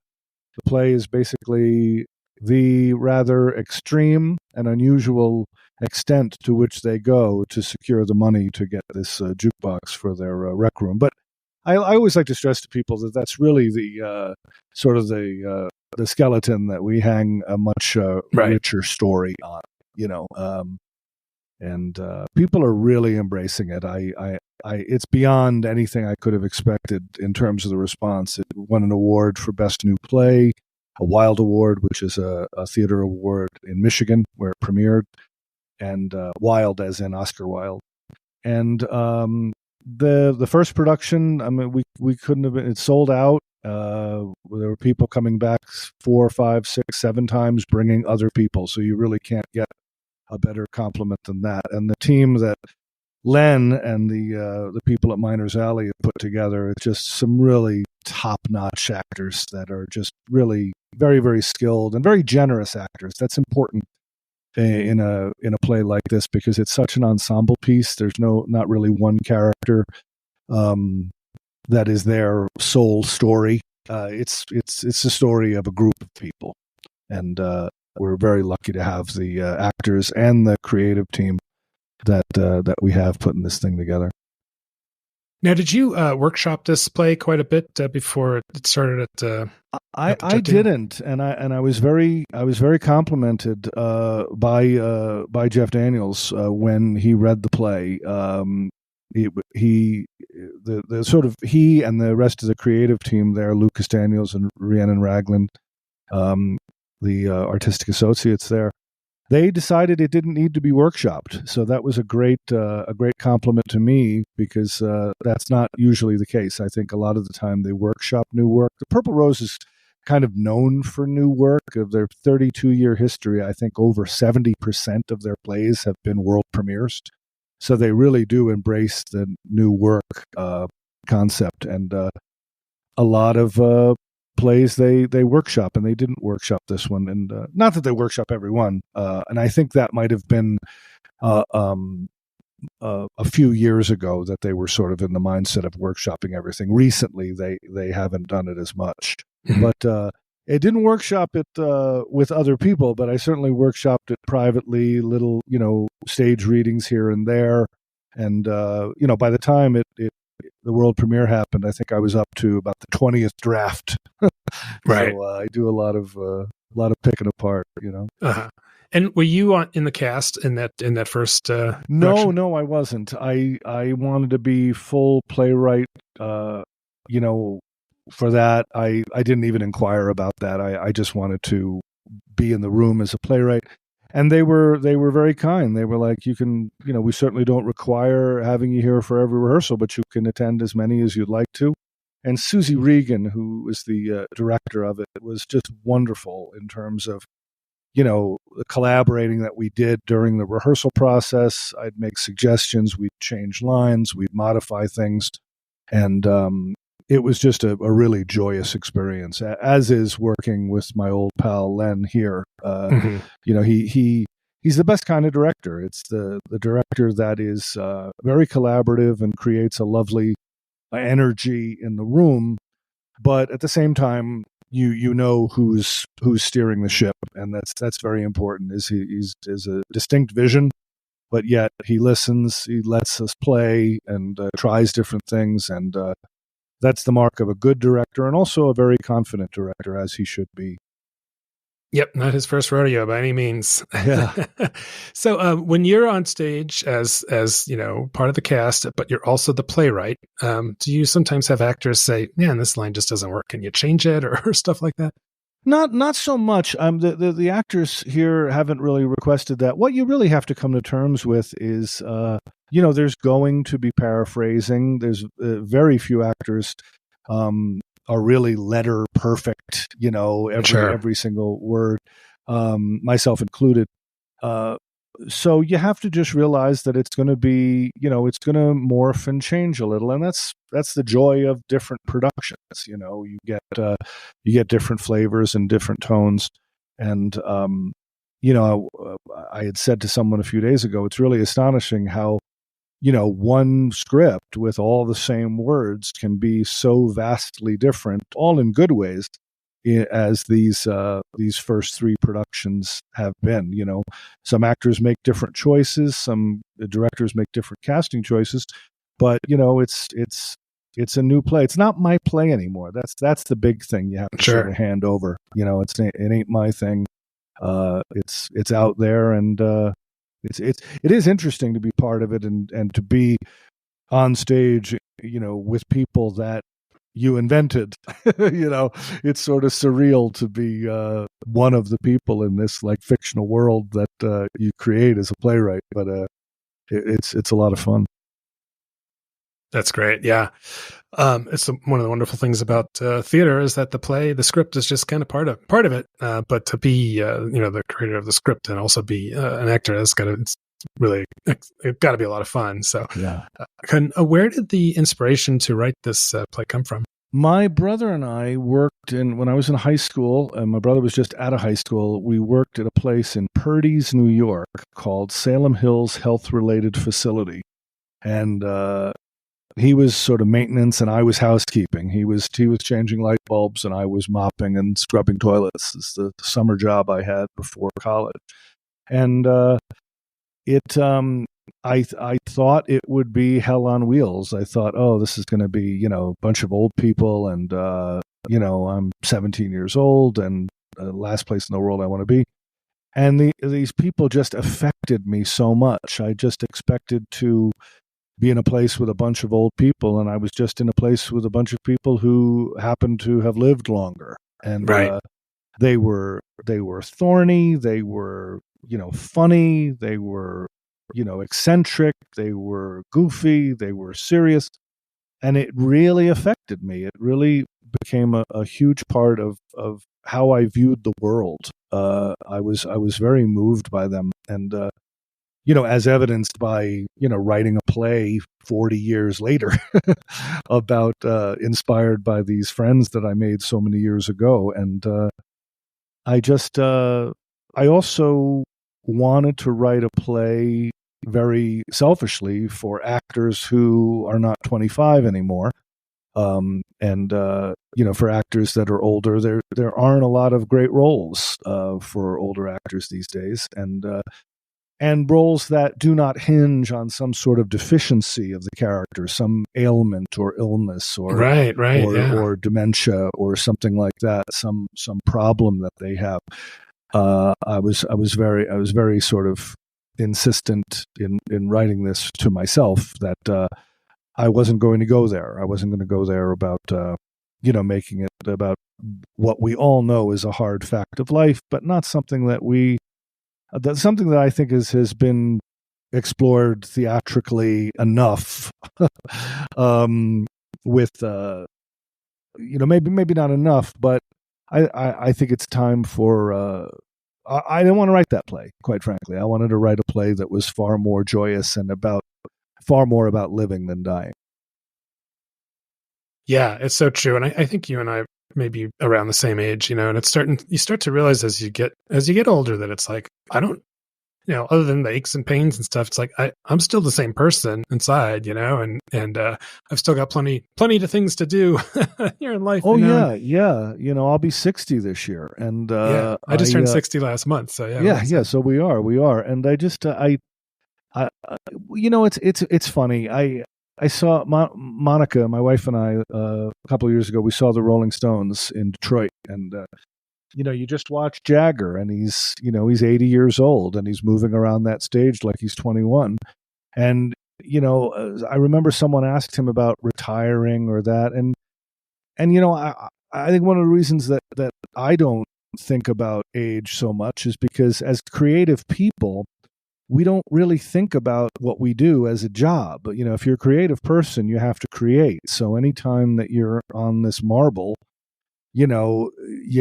play is basically the rather extreme and unusual extent to which they go to secure the money to get this jukebox for their rec room. But I always like to stress to people that that's really the sort of the skeleton that we hang a much richer story on, and people are really embracing it. It's beyond anything I could have expected in terms of the response. It won an award for Best New Play, a Wilde Award, which is a theater award in Michigan where it premiered, and Wilde as in Oscar Wilde. And the first production, I mean, we couldn't have been. It sold out. There were people coming back 4, 5, 6, 7 times, bringing other people. So you really can't get a better compliment than that. And the team that Len and the people at Miners Alley have put together, it's just some really top-notch actors that are just really very, very skilled and very generous actors. That's important in a play like this because it's such an ensemble piece. There's not really one character that is their sole story. It's the story of a group of people, and we're very lucky to have the actors and the creative team that we have putting this thing together. Now, did you workshop this play quite a bit before it started at? I didn't, and I was very complimented by Jeff Daniels when he read the play. He and the rest of the creative team there, Lucas Daniels and Rhiannon Ragland, the artistic associates there, they decided it didn't need to be workshopped. So that was a great compliment to me because that's not usually the case. I think a lot of the time they workshop new work. The Purple Rose is kind of known for new work. Of their 32-year history, I think over 70% of their plays have been world premieres. So they really do embrace the new work concept, and a lot of plays they workshop, and they didn't workshop this one, and not that they workshop every one. And I think that might have been a few years ago that they were sort of in the mindset of workshopping everything. Recently, they haven't done it as much, but. It didn't workshop it with other people, but I certainly workshopped it privately, little, stage readings here and there. And, by the time the world premiere happened, I think I was up to about the 20th draft. Right. So I do a lot of picking apart, Uh-huh. And were you in the cast in that first? No, I wasn't. I wanted to be full playwright, for that, I didn't even inquire about that. I just wanted to be in the room as a playwright. And they were very kind. They were like, you can, we certainly don't require having you here for every rehearsal, but you can attend as many as you'd like to. And Susie Regan, who was the director of it, was just wonderful in terms of, the collaborating that we did during the rehearsal process. I'd make suggestions, we'd change lines, we'd modify things. And it was just a really joyous experience, as is working with my old pal Len here. He's the best kind of director. It's the director that is very collaborative and creates a lovely energy in the room, but at the same time, you know who's steering the ship, and that's very important. He's a distinct vision, but yet he listens, he lets us play, and tries different things, and that's the mark of a good director, and also a very confident director, as he should be. Yep, not his first rodeo by any means. Yeah. So when you're on stage as part of the cast, but you're also the playwright, do you sometimes have actors say, "Man, this line just doesn't work. Can you change it?" or stuff like that? Not so much. The actors here haven't really requested that. What you really have to come to terms with is, there's going to be paraphrasing. There's very few actors are really letter perfect, every single word, myself included. So you have to just realize that it's going to be, it's going to morph and change a little, and that's the joy of different productions. You get different flavors and different tones, and I had said to someone a few days ago, it's really astonishing how one script with all the same words can be so vastly different, all in good ways, as these first three productions have been. Some actors make different choices, some directors make different casting choices, but it's a new play. It's not my play anymore. That's the big thing you have to sort of hand over. It ain't my thing. It's out there, and it is interesting to be part of it and to be on stage, with people that you invented. It's sort of surreal to be one of the people in this like fictional world that you create as a playwright. But it's a lot of fun. That's great. Yeah. It's one of the wonderful things about theater is that the script is just kind of part of it. But to be, the creator of the script and also be an actor, it's got to be a lot of fun. So, yeah. Where did the inspiration to write this play come from? My brother and I worked when I was in high school, and my brother was just out of high school. We worked at a place in Purdy's, New York, called Salem Hills Health Related Facility, and he was sort of maintenance and I was housekeeping. He was changing light bulbs and I was mopping and scrubbing toilets. It's the summer job I had before college. And I thought it would be hell on wheels. I thought, oh, this is going to be, a bunch of old people and, I'm 17 years old and last place in the world I want to be. And these people just affected me so much. I just expected to be in a place with a bunch of old people, and I was just in a place with a bunch of people who happened to have lived longer. And right. They were thorny, they were, funny, they were, eccentric, they were goofy, they were serious, and it really affected me. It really became a huge part of how I viewed the world. I was very moved by them, and as evidenced by, writing a play 40 years later about, inspired by these friends that I made so many years ago. And I also wanted to write a play very selfishly for actors who are not 25 anymore. For actors that are older, there aren't a lot of great roles for older actors these days. And roles that do not hinge on some sort of deficiency of the character, some ailment or illness or or dementia or something like that, some problem that they have. I was very sort of insistent in writing this to myself that I wasn't going to go there. I wasn't going to go there about making it about what we all know is a hard fact of life, but not something that we that's something that I think has been explored theatrically enough. With maybe not enough, but I think it's time for. I didn't want to write that play, quite frankly. I wanted to write a play that was far more joyous and far more about living than dying. Yeah, it's so true. And I think you and I may be around the same age, and you start to realize as you get older that it's like, I don't, other than the aches and pains and stuff, it's like, I'm still the same person inside, and I've still got plenty of things to do here in life. Oh, yeah. I'll be 60 this year. And I just turned 60 last month. So yeah. So we are. And I just, it's funny. I saw Monica, my wife, and I a couple of years ago. We saw the Rolling Stones in Detroit, and you just watch Jagger, and he's 80 years old, and he's moving around that stage like he's 21. And I remember someone asked him about retiring or that, and I think one of the reasons that I don't think about age so much is because as creative people, we don't really think about what we do as a job. But, if you're a creative person, you have to create. So anytime that you're on this marble, you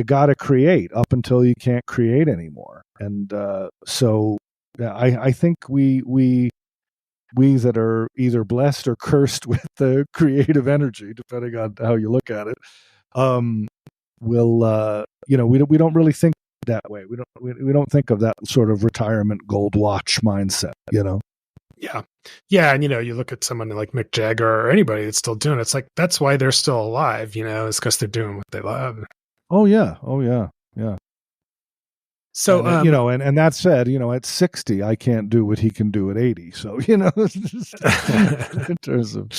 got to create up until you can't create anymore. And so I think we that are either blessed or cursed with the creative energy, depending on how you look at it, will we don't really think that way. We don't think of that sort of retirement gold watch mindset, Yeah, and you look at someone like Mick Jagger or anybody that's still doing it, it's like that's why they're still alive, it's because they're doing what they love. Oh yeah. So and, and that said, at 60 I can't do what he can do at 80. So in terms of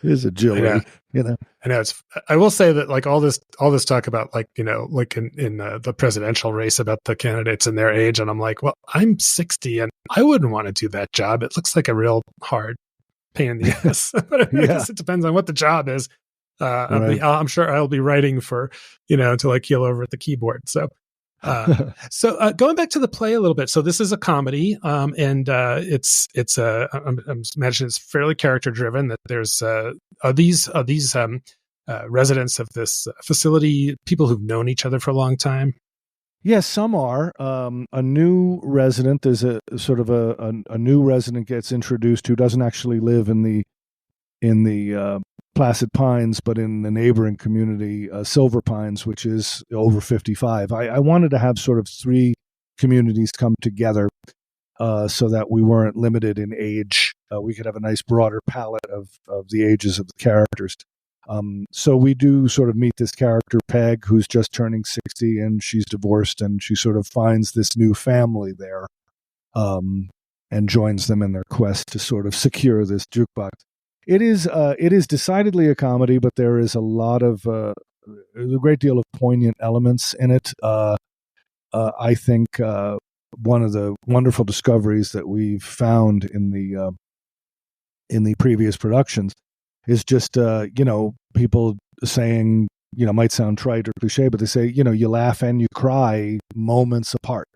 his agility, I know I will say that like all this talk about like in the presidential race about the candidates and their age, and I'm like, well, I'm 60 and I wouldn't want to do that job. It looks like a real hard pain in the ass. But I guess it depends on what the job is. Right. I'm sure I'll be writing for until I keel over at the keyboard. So. So going back to the play a little bit. So this is a comedy, and it's I'm imagining it's fairly character driven. That there's are these residents of this facility people who've known each other for a long time? Yes, some are. A new resident. There's a sort of a new resident gets introduced who doesn't actually live in the Placid Pines, but in the neighboring community, Silver Pines, which is over 55. I wanted to have sort of three communities come together so that we weren't limited in age. We could have a nice broader palette of the ages of the characters. So we do sort of meet this character, Peg, who's just turning 60, and she's divorced, and she sort of finds this new family there and joins them in their quest to sort of secure this jukebox. It is decidedly a comedy, but there is a lot of there's a great deal of poignant elements in it. I think one of the wonderful discoveries that we've found in the previous productions is just people saying, might sound trite or cliche, but they say, you laugh and you cry moments apart.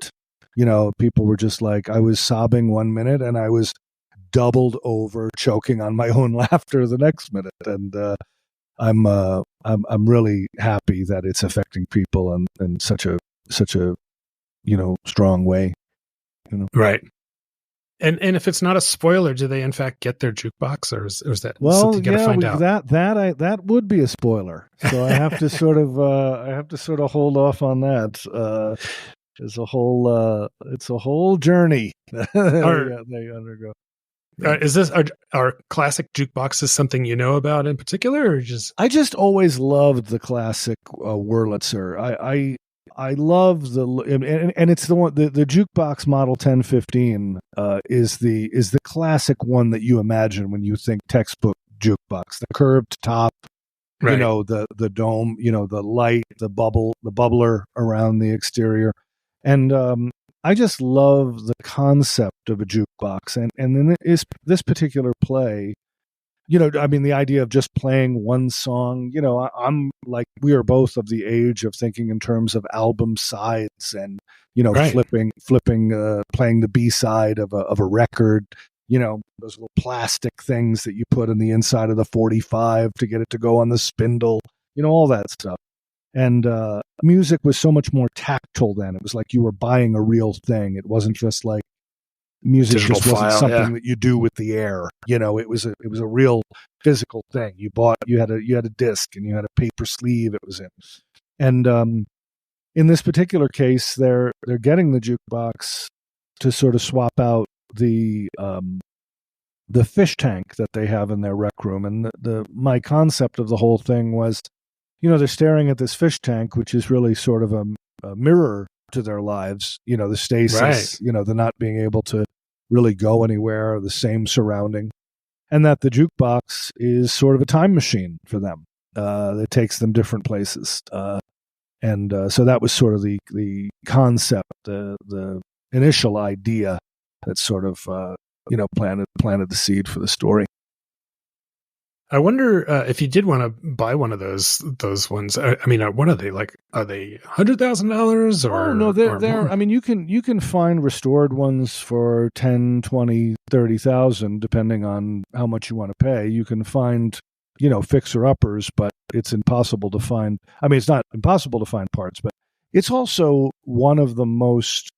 People were just like, I was sobbing 1 minute and I was doubled over choking on my own laughter the next minute. And I'm really happy that it's affecting people in such a strong way. Right. And if it's not a spoiler, do they in fact get their jukebox, or is that well? Something you gotta find out? That would be a spoiler. So I have to sort of hold off on that. It's a whole journey they undergo. Is this our classic jukeboxes something you know about in particular, or just? I just always loved the classic Wurlitzer. I love and it's the one, the jukebox model 1015 is the classic one that you imagine when you think textbook jukebox. The curved top, right. The dome, the light, the bubbler around the exterior, and I just love the concept of a jukebox, and then this particular play. The idea of just playing one song, I'm like, we are both of the age of thinking in terms of album sides and, Right. flipping, playing the B side of a record. Those little plastic things that you put in the inside of the 45 to get it to go on the spindle. All that stuff. And music was so much more tactile then. It was like you were buying a real thing. It wasn't just like music Digital just wasn't file, something yeah. that you do with the air. It was a real physical thing. You had a disc and you had a paper sleeve it was in. And in this particular case, they're getting the jukebox to sort of swap out the fish tank that they have in their rec room. And my concept of the whole thing was, they're staring at this fish tank, which is really sort of a mirror to their lives. The stasis, Right. The not being able to really go anywhere, the same surrounding, and that the jukebox is sort of a time machine for them that takes them different places. And so that was sort of the concept, the initial idea that sort of planted the seed for the story. I wonder if you did want to buy one of those ones. I mean, what are they like? Are they $100,000 or? Oh no, they're. more? I mean, you can find restored ones for 10, 20, 30,000, depending on how much you want to pay. You can find, fixer uppers, but it's impossible to find. I mean, it's not impossible to find parts, but it's also one of the most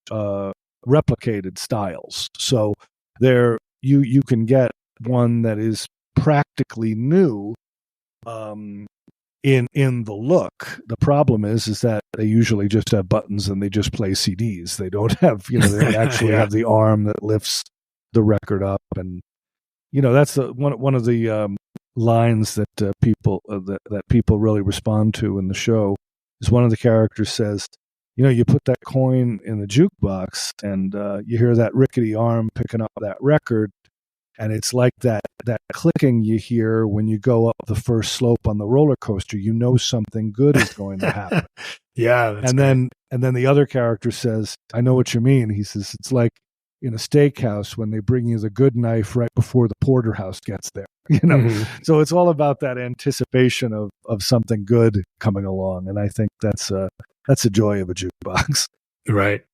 replicated styles. So there, you can get one that is practically new in the look. The problem is that they usually just have buttons and they just play CDs. They don't have, they don't actually have the arm that lifts the record up. And that's one of the lines that people that people really respond to in the show is one of the characters says, you put that coin in the jukebox and you hear that rickety arm picking up that record. And it's like that clicking you hear when you go up the first slope on the roller coaster. Something good is going to happen. Yeah. And then the other character says, I know what you mean. He says, it's like in a steakhouse when they bring you the good knife right before the porterhouse gets there. Mm-hmm. So it's all about that anticipation of something good coming along. And I think that's a joy of a jukebox. Right.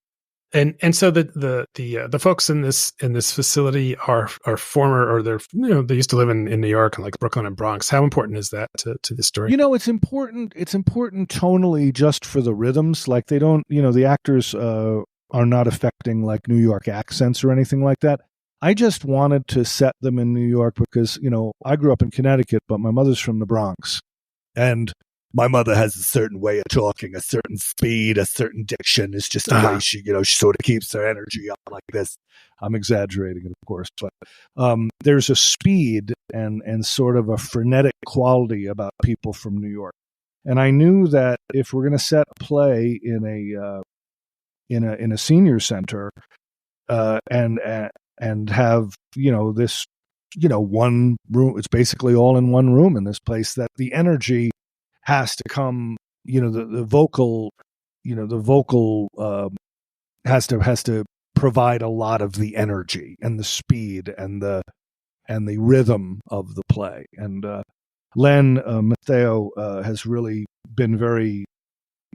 And so the folks in this facility are former, or they used to live in New York and like Brooklyn and Bronx. How important is that to the story? It's important. It's important tonally just for the rhythms. Like they don't, the actors are not affecting like New York accents or anything like that. I just wanted to set them in New York because, I grew up in Connecticut, but my mother's from the Bronx. And my mother has a certain way of talking, a certain speed, a certain diction. It's just the way she sort of keeps her energy up like this. I'm exaggerating it, of course, but there's a speed and sort of a frenetic quality about people from New York. And I knew that if we're going to set a play in a senior center and have this one room, it's basically all in one room in this place, that the energy has to come, the vocal has to provide a lot of the energy and the speed and the rhythm of the play. And Len Matteo has really been very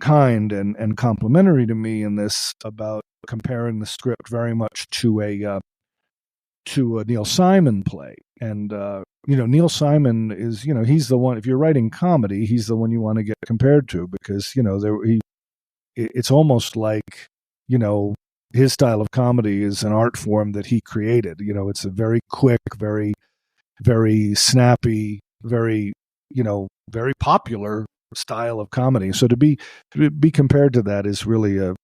kind and complimentary to me in this about comparing the script very much to a Neil Simon play. And Neil Simon is, he's the one, if you're writing comedy, he's the one you want to get compared to, because, it's almost like, his style of comedy is an art form that he created. It's a very quick, very, very snappy, very, very popular style of comedy. So to be compared to that is really a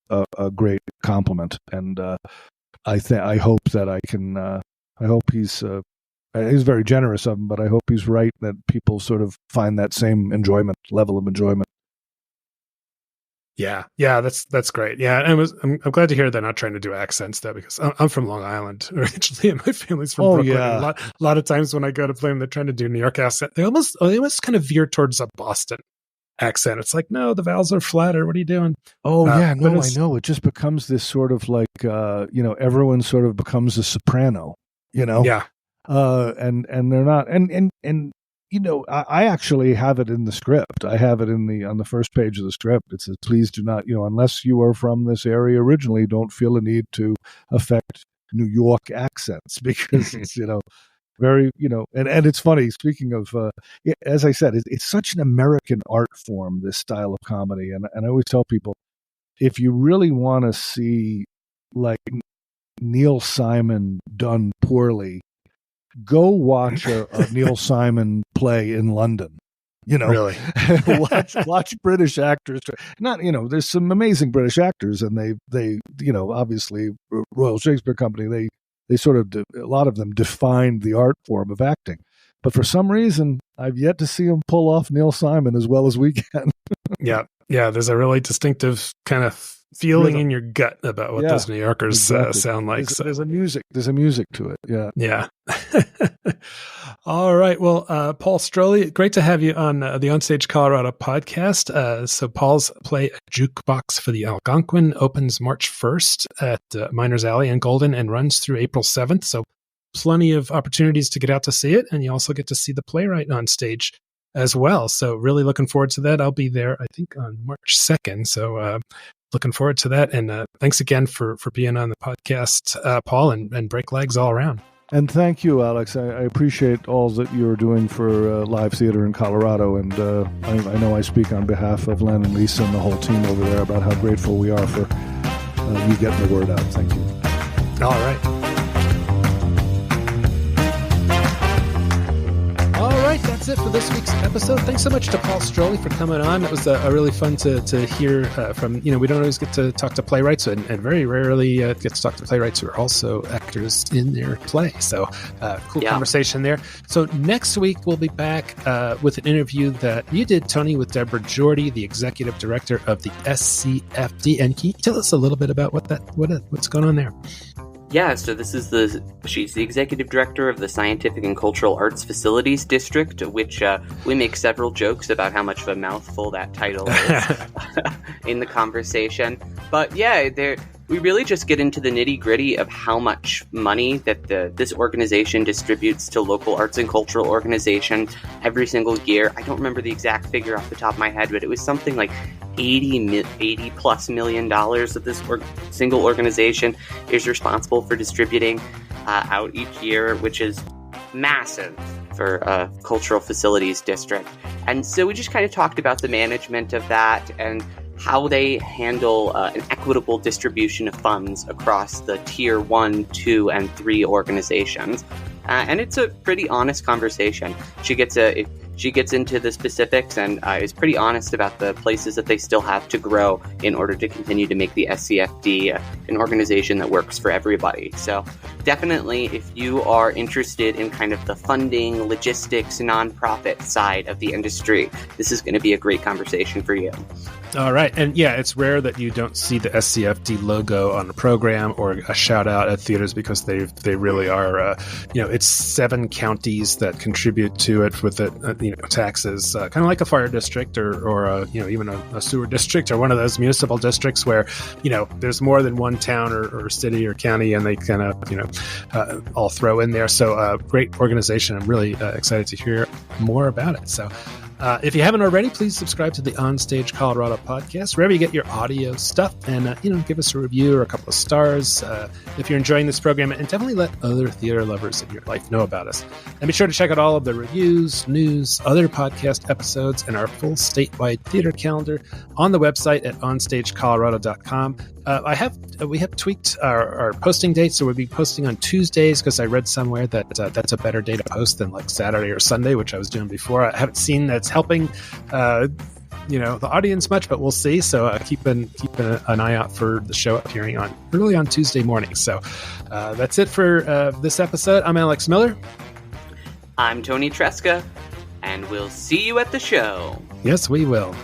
great compliment. And I hope that I can, I hope he's very generous of him, but I hope he's right that people sort of find that same level of enjoyment. Yeah, that's great. Yeah, and I'm glad to hear they're not trying to do accents though, because I'm from Long Island originally, and my family's from Brooklyn. Yeah. And a lot of times when I go to play them, they're trying to do New York accent. They almost kind of veer towards a Boston accent. It's like, no, the vowels are flatter. What are you doing? Oh yeah, no, I know. It just becomes this sort of like everyone sort of becomes a soprano. Yeah. And they're not, and I actually have it in the script. I have it on the first page of the script. It says, please do not, unless you are from this area originally, don't feel a need to affect New York accents, because it's, very, and it's funny, speaking of, as I said, it's such an American art form, this style of comedy. And I always tell people, if you really want to see like Neil Simon done poorly, go watch a Neil Simon play in London. Really, watch British actors. Not, there's some amazing British actors, and they obviously Royal Shakespeare Company. They sort of, a lot of them defined the art form of acting. But for some reason, I've yet to see him pull off Neil Simon as well as we can. Yeah. There's a really distinctive kind of feeling in your gut about what those New Yorkers sound like. There's a music to it. Yeah. All right. Well, Paul Stroili, great to have you on the OnStage Colorado podcast. So Paul's play A Jukebox for the Algonquin opens March 1st at Miners Alley in Golden and runs through April 7th. So plenty of opportunities to get out to see it. And you also get to see the playwright on stage as well. So really looking forward to that. I'll be there, I think, on March 2nd. So looking forward to that. And thanks again for being on the podcast, Paul, and break legs all around. And thank you, Alex. I appreciate all that you're doing for live theater in Colorado. And I know I speak on behalf of Len and Lisa and the whole team over there about how grateful we are for you getting the word out. Thank you. All right. That's it for this week's episode. Thanks so much to Paul Stroili for coming on. It was a really fun to hear from, we don't always get to talk to playwrights, and very rarely get to talk to playwrights who are also actors in their play. So cool conversation there. So next week, we'll be back with an interview that you did, Toni, with Deborah Jordy, the executive director of the SCFD. And can you tell us a little bit about what's going on there? Yeah, so she's the executive director of the Scientific and Cultural Arts Facilities District, which we make several jokes about how much of a mouthful that title is in the conversation. But yeah, we really just get into the nitty-gritty of how much money that this organization distributes to local arts and cultural organizations every single year. I don't remember the exact figure off the top of my head, but it was something like $80+ million that this single organization is responsible for distributing out each year, which is massive for a cultural facilities district. And so we just kind of talked about the management of that and how they handle an equitable distribution of funds across the tier 1, 2, and 3 organizations. And it's a pretty honest conversation. She gets into the specifics and is pretty honest about the places that they still have to grow in order to continue to make the SCFD an organization that works for everybody. So definitely, if you are interested in kind of the funding, logistics, nonprofit side of the industry, this is going to be a great conversation for you. All right. And yeah, it's rare that you don't see the SCFD logo on a program or a shout out at theaters, because they really are, it's 7 counties that contribute to it with the, taxes, kind of like a fire district or even a sewer district or one of those municipal districts where, there's more than one town or city or county, and they kind of, all throw in there. So great organization. I'm really excited to hear more about it. So, if you haven't already, please subscribe to the OnStage Colorado podcast, wherever you get your audio stuff, and give us a review or a couple of stars if you're enjoying this program, and definitely let other theater lovers in your life know about us. And be sure to check out all of the reviews, news, other podcast episodes, and our full statewide theater calendar on the website at onstagecolorado.com. We have tweaked our posting dates, so we'll be posting on Tuesdays, because I read somewhere that that's a better day to post than like Saturday or Sunday, which I was doing before. I haven't seen that's helping the audience much, but we'll see. So keep an eye out for the show appearing early on Tuesday morning. So that's it for this episode. I'm Alex Miller. I'm Toni Tresca, and we'll see you at the show. Yes, we will.